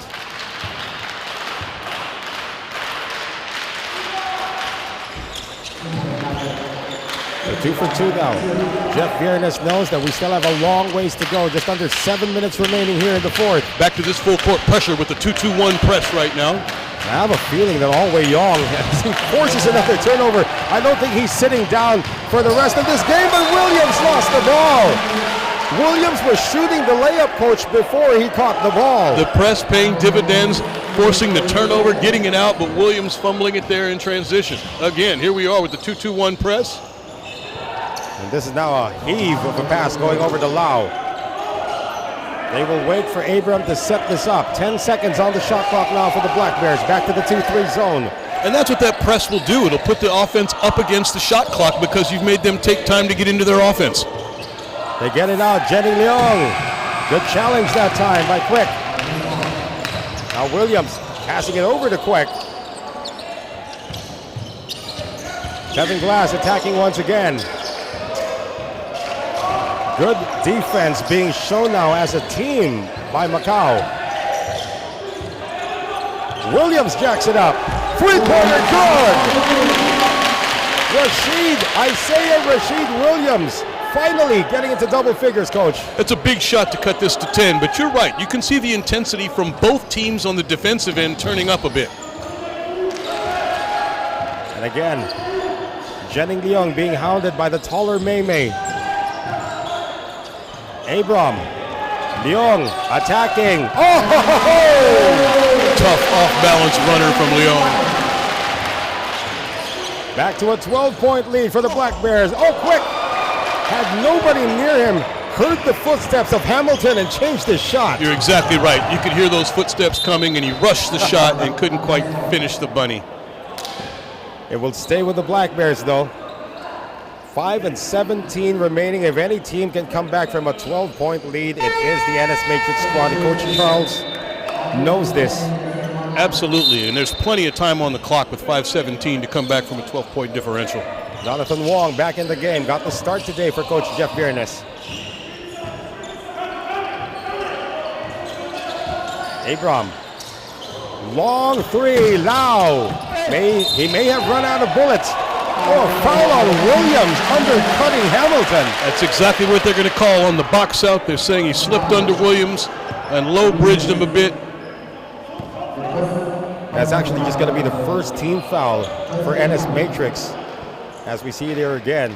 So 2 for 2 now. Jeff Viernes knows that we still have a long ways to go. Just under 7 minutes remaining here in the 4th. Back to this full court pressure with the 2-2-1 press right now. I have a feeling that Alway Yong, as he forces another turnover, I don't think he's sitting down for the rest of this game, but Williams lost the ball. Williams was shooting the layup, Coach, before he caught the ball. The press paying dividends, forcing the turnover, getting it out, but Williams fumbling it there in transition. Again, here we are with the 2-2-1 press. And this is now a heave of a pass going over to Lau. They will wait for Abram to set this up. 10 seconds on the shot clock now for the Black Bears. Back to the 2-3 zone. And that's what that press will do. It'll put the offense up against the shot clock because you've made them take time to get into their offense. They get it out. Jenny Leung. Good challenge that time by Quick. Now Williams passing it over to Quick. Tevin Glass attacking once again. Good defense being shown now as a team by Macau. Williams jacks it up. 3-pointer good. Isaiah Rashid Williams finally getting into double figures, Coach. It's a big shot to cut this to 10, but you're right. You can see the intensity from both teams on the defensive end turning up a bit. And again, Jenning Leung being hounded by the taller Mei. Abram, Leung attacking. Oh! Tough off-balance runner from Leung. Back to a 12-point lead for the Black Bears. Oh, Quick! Had nobody near him. heard the footsteps of Hamilton and changed his shot. You're exactly right. You could hear those footsteps coming, and he rushed the shot and couldn't quite finish the bunny. It will stay with the Black Bears, though. 5-17 remaining. If any team can come back from a 12-point lead, it is the NS Matrix squad. And Coach Charles knows this. Absolutely, and there's plenty of time on the clock with 5:17 to come back from a 12-point differential. Jonathan Wong back in the game. Got the start today for Coach Jeff Biernes. Abram. Long three. Lau. He may have run out of bullets. Oh, foul on Williams, undercutting Hamilton. That's exactly what they're going to call on the box out. They're saying he slipped under Williams and low bridged him a bit. That's actually just going to be the first team foul for NS Matrix, as we see there again.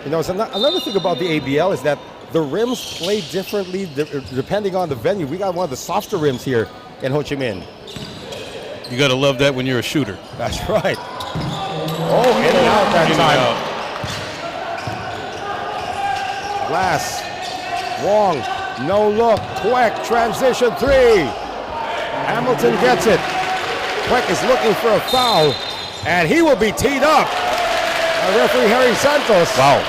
You know, so another thing about the ABL is that the rims play differently depending on the venue. We got one of the softer rims here in Ho Chi Minh. You got to love that when you're a shooter. That's right. Oh, in and out that time. Glass. Wong. No look. Queck. Transition three. Hamilton gets it. Queck is looking for a foul. And he will be teed up by referee Harry Santos. Wow.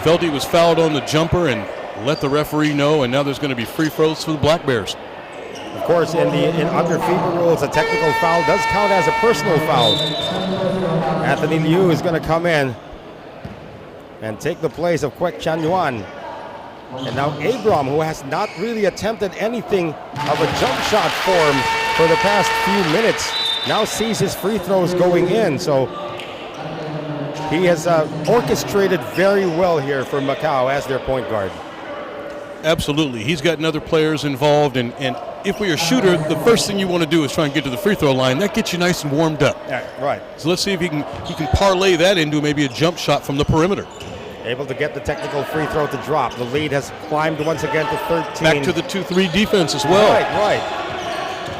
Felt he was fouled on the jumper and let the referee know, and now there's going to be free throws for the Black Bears. Of course, in under FIBA rules, a technical foul does count as a personal foul. Anthony Liu is going to come in and take the place of Queck Chan Yuan. And now Abram, who has not really attempted anything of a jump shot form for the past few minutes, now sees his free throws going in. So he has orchestrated very well here for Macau as their point guard. Absolutely. He's gotten other players involved, and if we're a shooter, the first thing you want to do is try and get to the free throw line. That gets you nice and warmed up. Yeah, right. So let's see if he can parlay that into maybe a jump shot from the perimeter. Able to get the technical free throw to drop. The lead has climbed once again to 13. Back to the 2-3 defense as well. Right.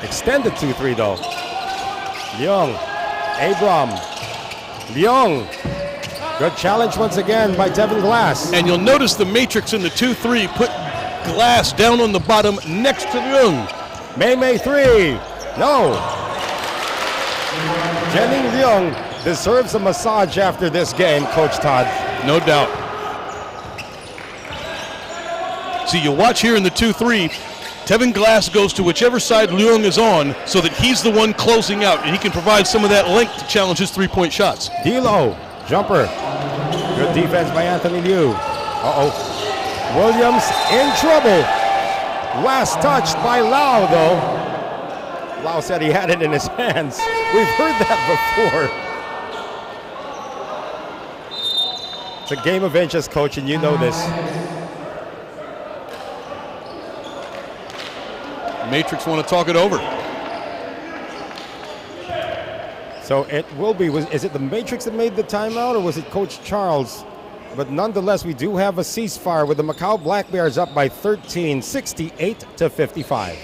Extended 2-3 though. Leung. Abram. Leung. Good challenge once again by Devin Glass. And you'll notice the matrix in the 2-3 put Glass down on the bottom next to Leung. May 3. No. Jenning Leung deserves a massage after this game, Coach Todd. No doubt. See, you watch here in the 2-3, Tevin Glass goes to whichever side Leung is on so that he's the one closing out, and he can provide some of that length to challenge his three-point shots. D'Lo, jumper. Good defense by Anthony Liu. Williams in trouble. Last touched by Lau, though. Lau said he had it in his hands. We've heard that before. It's a game of inches, Coach, and you know this. Matrix want to talk it over. So it will be, is it the Matrix that made the timeout, or was it Coach Charles? But nonetheless, we do have a ceasefire with the Macau Black Bears up by 13, 68-55.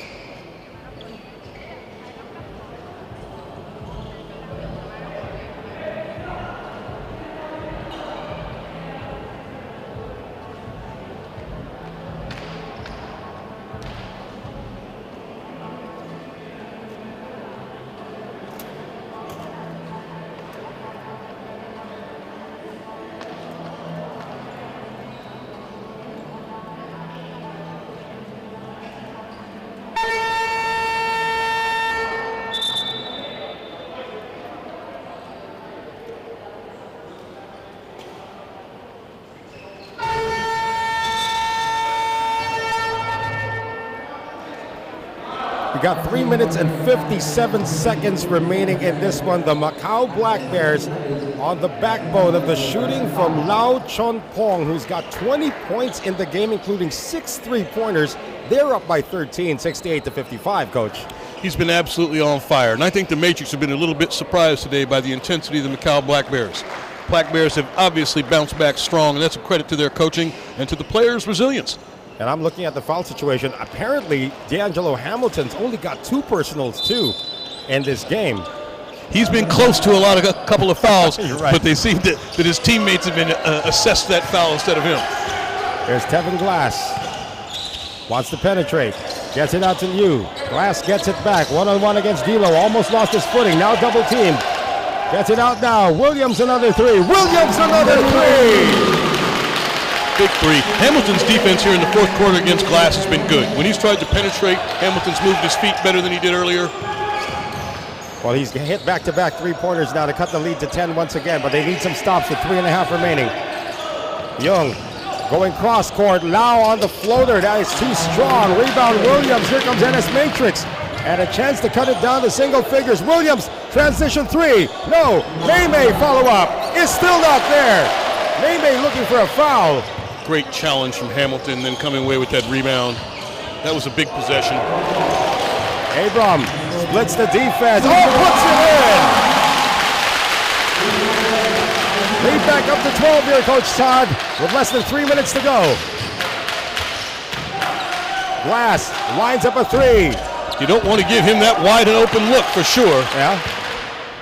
Got 3 minutes and 57 seconds remaining in this one. The Macau Black Bears on the backbone of the shooting from Lau Chon Pong, who's got 20 points in the game, including 6 3-pointers. They're up by 13, 68-55, Coach. He's been absolutely on fire, and I think the Matrix have been a little bit surprised today by the intensity of the Macau Black Bears. Black Bears have obviously bounced back strong, and that's a credit to their coaching and to the players' resilience. And I'm looking at the foul situation. Apparently, D'Angelo Hamilton's only got 2 personals, too, in this game. He's been close to a couple of fouls, right. But they seem that his teammates have been assessed that foul instead of him. There's Tevin Glass. Wants to penetrate. Gets it out to Liu. Glass gets it back. One-on-one against D'Lo. Almost lost his footing. Now double team. Gets it out now. Williams another three. Williams another three. Big three. Hamilton's defense here in the fourth quarter against Glass has been good. When he's tried to penetrate, Hamilton's moved his feet better than he did earlier. Well, he's hit back-to-back three-pointers now to cut the lead to 10 once again, but they need some stops with 3.5 remaining. Young going cross-court, now on the floater. That is too strong. Rebound Williams. Here comes NS Matrix. And a chance to cut it down to single figures. Williams, transition three. No, May follow up. Is still not there. May looking for a foul. Great challenge from Hamilton, then coming away with that rebound. That was a big possession. Abram splits the defense. Oh, puts it in! Lead back up to 12 here, Coach Todd, with less than 3 minutes to go. Glass lines up a three. You don't want to give him that wide and open look for sure. Yeah.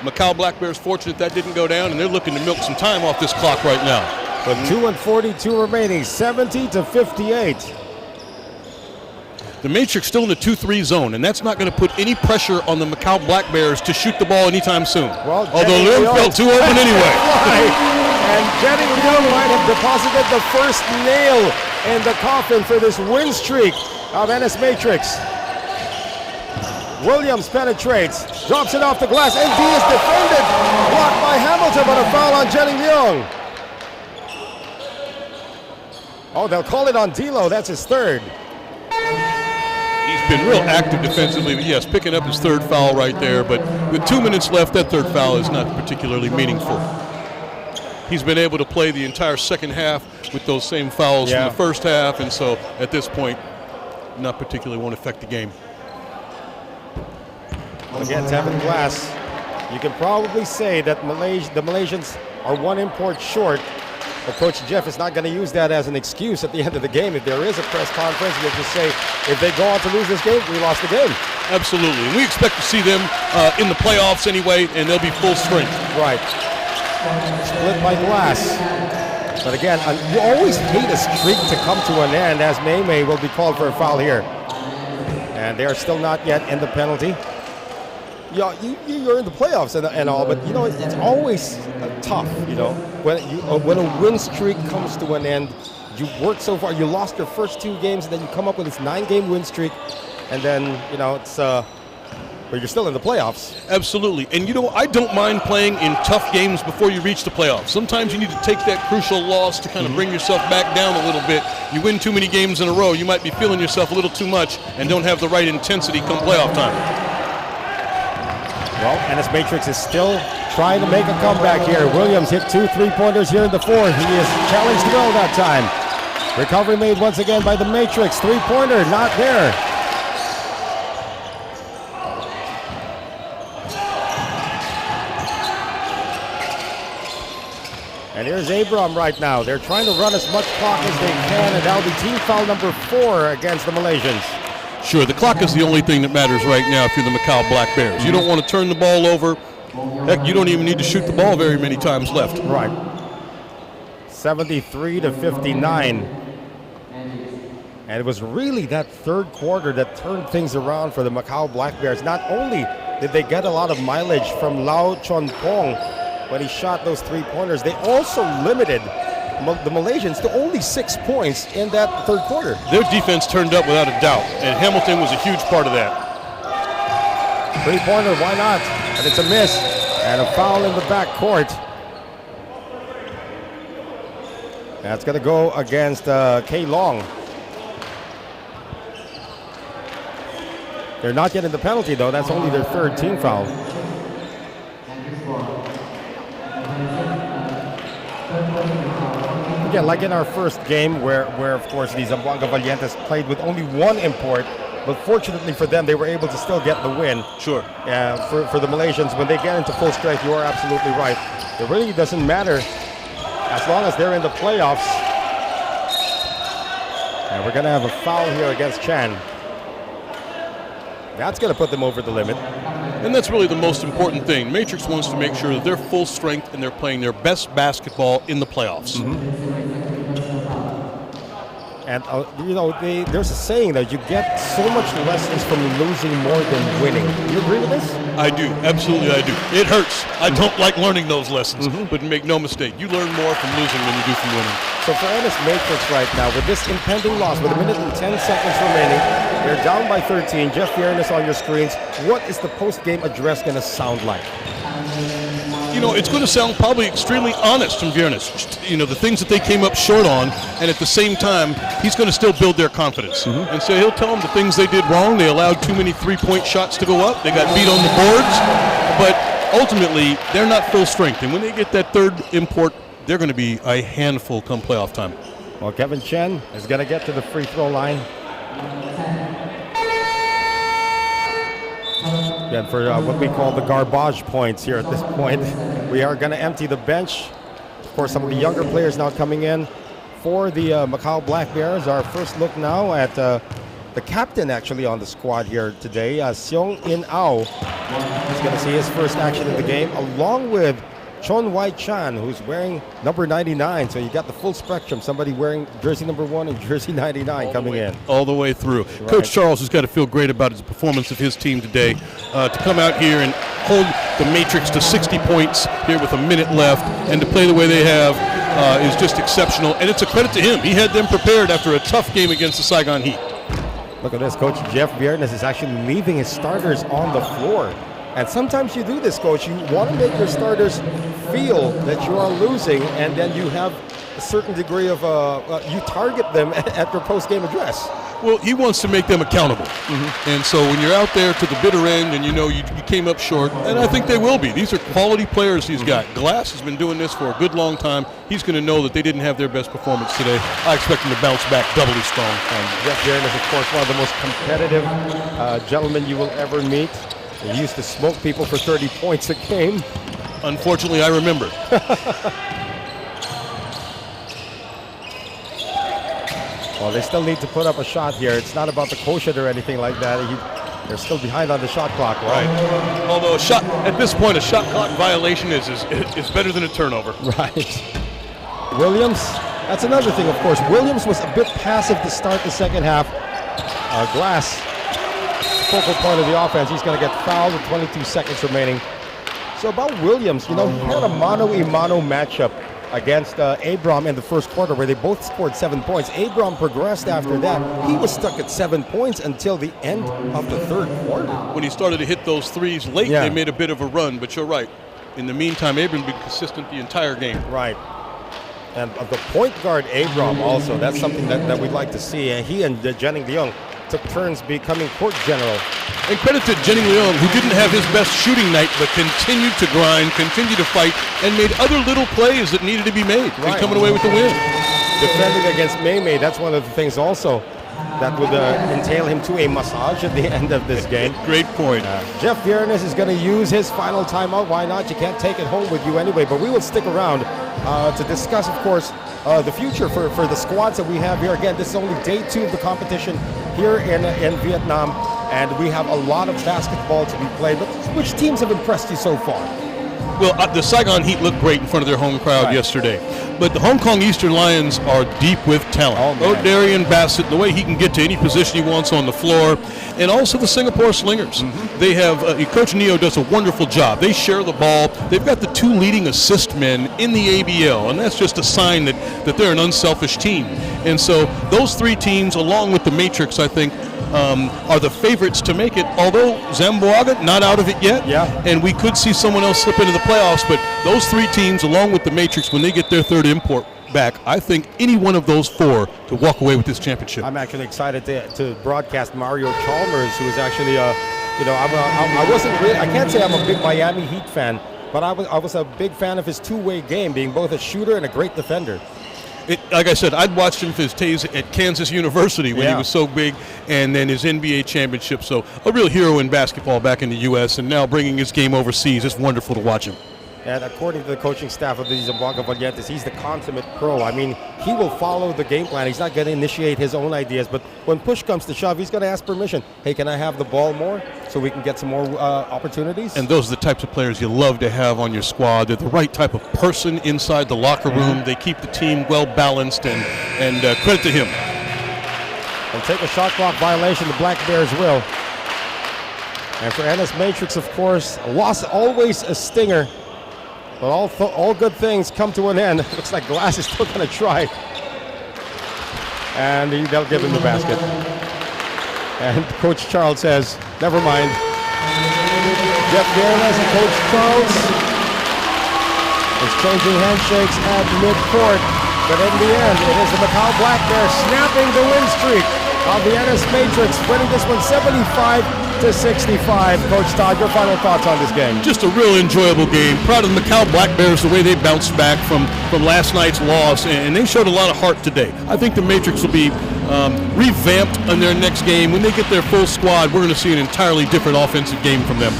Macau Black Bears fortunate that didn't go down, and they're looking to milk some time off this clock right now. But 2:42 remaining, 70-58. The Matrix still in the 2-3 zone, and that's not going to put any pressure on the Macau Black Bears to shoot the ball anytime soon. Well, although Lim felt too open anyway. And Jenny Leung might have deposited the first nail in the coffin for this win streak of NS Matrix. Williams penetrates, drops it off the glass, and D is defended. Blocked by Hamilton, but a foul on Jenny Leung. Oh, they'll call it on D'Lo. That's his third. He's been real active defensively, but yes, picking up his third foul right there. But with 2 minutes left, that third foul is not particularly meaningful. He's been able to play the entire second half with those same fouls from the first half, and so at this point, not particularly won't affect the game. Again, Tevin Glass. You can probably say that the Malaysians are one import short, but Coach Jeff is not going to use that as an excuse at the end of the game. If there is a press conference, he'll just say, if they go on to lose this game, we lost the game. Absolutely. And we expect to see them in the playoffs anyway, and they'll be full strength. Right. Split by Glass. But again, you always hate a streak to come to an end, as May will be called for a foul here. And they are still not yet in the penalty. Yeah, you're in the playoffs and all, but you know it's always tough. You know when a win streak comes to an end, you worked so far. You lost your first 2 games, and then you come up with this 9-game win streak, and then it's but you're still in the playoffs. Absolutely, and I don't mind playing in tough games before you reach the playoffs. Sometimes you need to take that crucial loss to kind of bring yourself back down a little bit. You win too many games in a row, you might be feeling yourself a little too much and don't have the right intensity come playoff time. Well, NS Matrix is still trying to make a comeback here. Williams hit 2 3-pointers here in the fourth. He is challenged well that time. Recovery made once again by the Matrix. 3-pointer, not there. And here's Abram right now. They're trying to run as much clock as they can, and that'll be team foul number 4 against the Malaysians. Sure, the clock is the only thing that matters right now if you're the Macau Black Bears. You don't want to turn the ball over. Heck, you don't even need to shoot the ball very many times left. Right. 73-59. And it was really that third quarter that turned things around for the Macau Black Bears. Not only did they get a lot of mileage from Lau Chon Pong when he shot those 3-pointers, they also limited the Malaysians to only 6 points in that third quarter. Their defense turned up without a doubt, and Hamilton was a huge part of that. 3-pointer, why not? And it's a miss, and a foul in the back court. That's going to go against K. Long. They're not getting the penalty, though. That's only their third team foul. Again, like in our first game where of course, the Zamboanga Valientes played with only 1 import, but fortunately for them, they were able to still get the win. Sure. For the Malaysians, when they get into full strength, you are absolutely right. It really doesn't matter as long as they're in the playoffs. And we're going to have a foul here against Chan. That's going to put them over the limit. And that's really the most important thing. Matrix wants to make sure that they're full strength and they're playing their best basketball in the playoffs. And, there's a saying that you get so much lessons from losing more than winning. Do you agree with this? I do. Absolutely, I do. It hurts. I don't like learning those lessons. But make no mistake, you learn more from losing than you do from winning. So for Ennis Matrix right now, with this impending loss, with a minute and 10 seconds remaining, they're down by 13. Jeff Viernes on your screens. What is the post-game address going to sound like? It's going to sound probably extremely honest from Viernes. The things that they came up short on, and at the same time, he's going to still build their confidence. And so he'll tell them the things they did wrong. They allowed too many three-point shots to go up. They got beat on the boards. But ultimately, they're not full strength. And when they get that third import, they're going to be a handful come playoff time. Well, Kevin Chen is going to get to the free throw line. And for what we call the garbage points here at this point, we are going to empty the bench. Of course, some of the younger players now coming in for the Macau Black Bears. Our first look now at the captain actually on the squad here today, Seong In Ao. He's going to see his first action in the game, along with Chon Wai Chan, who's wearing number 99. So you got the full spectrum. Somebody wearing jersey number 1 and jersey 99 coming in. All the way through. Right. Coach Charles has got to feel great about his performance of his team today. To come out here and hold the Matrix to 60 points here with a minute left and to play the way they have is just exceptional. And it's a credit to him. He had them prepared after a tough game against the Saigon Heat. Look at this. Coach Jeff Viernes is actually leaving his starters on the floor. And sometimes you do this, Coach. You want to make your starters feel that you are losing, and then you have a certain degree of, you target them at their post-game address. Well, he wants to make them accountable. And so when you're out there to the bitter end and you came up short, and I think they will be. These are quality players he's got. Glass has been doing this for a good long time. He's going to know that they didn't have their best performance today. I expect them to bounce back doubly strong. And Jeff Viernes is, of course, one of the most competitive gentlemen you will ever meet. He used to smoke people for 30 points a game. Unfortunately, I remember. Well, they still need to put up a shot here. It's not about the quotient or anything like that. They're still behind on the shot clock. Right. Although at this point, a shot clock violation is better than a turnover. Right. Williams, that's another thing, of course. Williams was a bit passive to start the second half. Glass, focal point of the offense. He's going to get fouled with 22 seconds remaining. So about Williams, he had a mano-a-mano matchup against Abram in the first quarter where they both scored 7 points. Abram progressed after that. He was stuck at 7 points until the end of the third quarter. When he started to hit those threes late, they made a bit of a run, but you're right. In the meantime, Abram been consistent the entire game. Right. And the point guard, Abram, also, that's something that we'd like to see. And he and Jennings Leung took turns becoming court general. And credit to Jennings Leung, who didn't have his best shooting night, but continued to grind, continued to fight, and made other little plays that needed to be made. Right. And coming away with the win. Defending against May, that's one of the things also that would entail him to a massage at the end of this game. Great point. Jeff Viernes is going to use his final timeout. Why not? You can't take it home with you anyway. But we will stick around to discuss, of course, the future for the squads that we have here. Again, this is only day 2 of the competition here in Vietnam. And we have a lot of basketball to be played. But which teams have impressed you so far? Well, the Saigon Heat looked great in front of their home crowd yesterday. But the Hong Kong Eastern Lions are deep with talent. O'Darian Bassett, the way he can get to any position he wants on the floor. And also the Singapore Slingers. They have, Coach Neo does a wonderful job. They share the ball. They've got the 2 leading assist men in the ABL. And that's just a sign that they're an unselfish team. And so those 3 teams, along with the Matrix, I think, are the favorites to make it, although Zamboanga not out of it yet. And we could see someone else slip into the playoffs, but those 3 teams, along with the Matrix, when they get their third import back, I think any one of those 4 to walk away with this championship. I'm actually excited to broadcast Mario Chalmers, who is actually, I wasn't really, I can't say I'm a big Miami Heat fan, but I was a big fan of his two-way game, being both a shooter and a great defender. Like I said, I'd watched him for his days at Kansas University when he was so big, and then his NBA championship. So a real hero in basketball back in the U.S., and now bringing his game overseas. It's wonderful to watch him. And according to the coaching staff of the Zamboanga Valientes, he's the consummate pro. I mean, he will follow the game plan. He's not going to initiate his own ideas. But when push comes to shove, he's going to ask permission. Hey, can I have the ball more so we can get some more opportunities? And those are the types of players you love to have on your squad. They're the right type of person inside the locker room. They keep the team well balanced, and credit to him. and take a shot clock violation. The Black Bears will. And for NS Matrix, of course, a loss always a stinger. But all good things come to an end. Looks like Glass is still going to try. And they'll give him the basket. And Coach Charles says, never mind. Jeff Garnes and Coach Charles exchanging handshakes at midcourt. But in the end, it is the Macau Black Bears snapping the win streak of the NS Matrix, winning this one 75-65. Coach Todd, your final thoughts on this game? Just a real enjoyable game. Proud of the Macau Black Bears, the way they bounced back from last night's loss, and they showed a lot of heart today. I think the Matrix will be revamped on their next game. When they get their full squad, we're going to see an entirely different offensive game from them.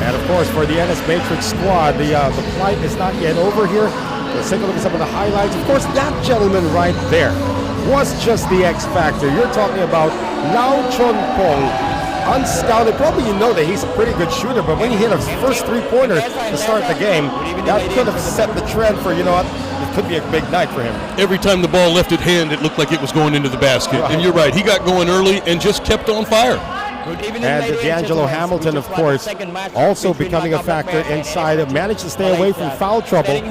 And of course, for the NS Matrix squad, the flight is not yet over here. Let's take a look at some of the highlights. Of course, that gentleman right there was just the X factor. You're talking about Lau Chon Pong, unscouted. Probably you know that he's a pretty good shooter, but when he hit his first three-pointer to start the game, that could have set the trend for, you know what, it could be a big night for him. Every time the ball left his hand, it looked like it was going into the basket. Right. And you're right, he got going early and just kept on fire. And D'Angelo Hamilton, of course, also becoming a factor inside. Managed to stay away from foul trouble.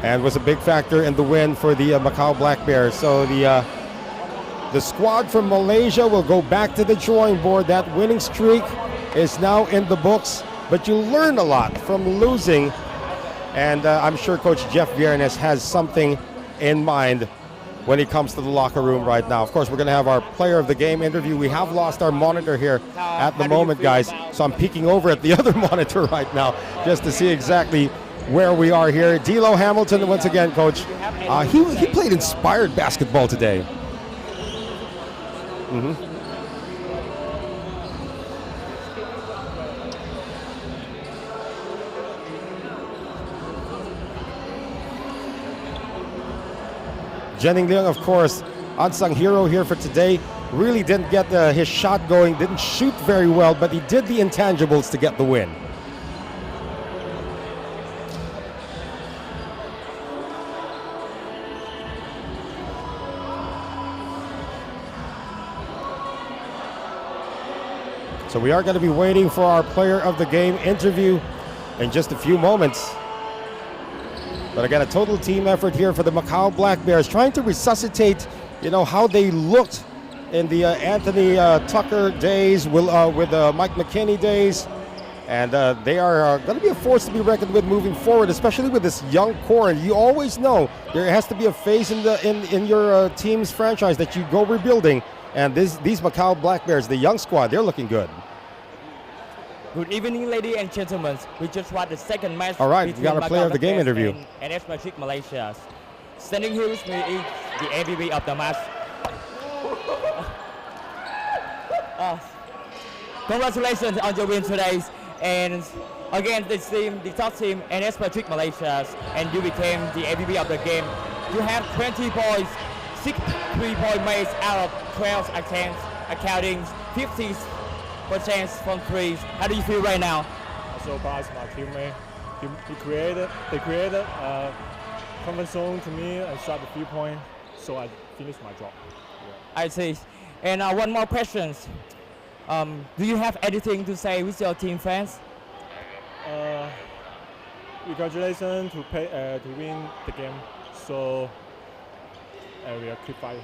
And was a big factor in the win for the Macau Black Bears. So the squad from Malaysia will go back to the drawing board. That winning streak is now in the books. But you learn a lot from losing. And I'm sure Coach Jeff Viernes has something in mind when it comes to the locker room right now. Of course, we're going to have our player of the game interview. We have lost our monitor here at the moment, guys. So I'm peeking over at the other monitor right now just to see exactly where we are here. D'Lo Hamilton, once again, Coach. He played inspired basketball today. Jenning Leung, of course, unsung hero here for today. Really didn't get his shot going, didn't shoot very well, but he did the intangibles to get the win. So we are going to be waiting for our player of the game interview in just a few moments. But again, a total team effort here for the Macau Black Bears, trying to resuscitate, you know, how they looked in the Anthony Tucker days, with Mike McKinney days. And they are going to be a force to be reckoned with moving forward, especially with this young core. And you always know there has to be a phase in your team's franchise that you go rebuilding. And these Macau Black Bears, the young squad, they're looking good. Good evening, ladies and gentlemen. We just watched the second match. All right, we got our player of the game interview. And NS Matrix Malaysia. Standing here with me is the MVP of the match. Congratulations on your win today. And again, this team, the top team, NS Matrix Malaysia, and you became the MVP of the game. You have 20 points, 6 3-point makes out of 12 attempts, accounting 50% from threes. How do you feel right now? I'm so proud of my teammate. They created comfort zone to me and shot the 3-point, so I finished my job. Yeah. I see. And one more question. Do you have anything to say with your team fans? Congratulations to win the game. So we are keep fighting.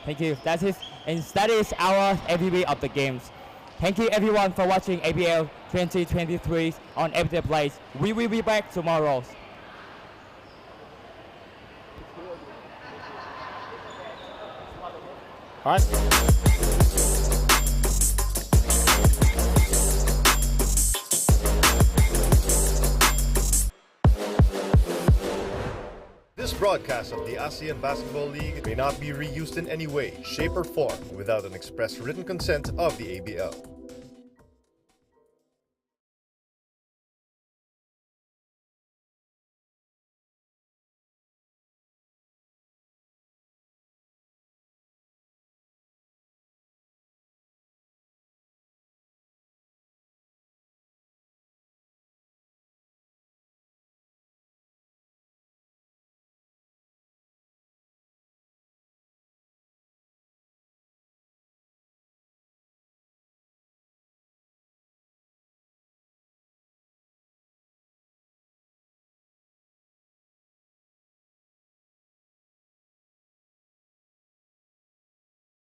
Thank you. That is our MVP of the games. Thank you everyone for watching ABL 2023 on ABL Place. We will be back tomorrow. All right. This broadcast of the ABL Basketball League may not be reused in any way, shape, or form without an express written consent of the ABL.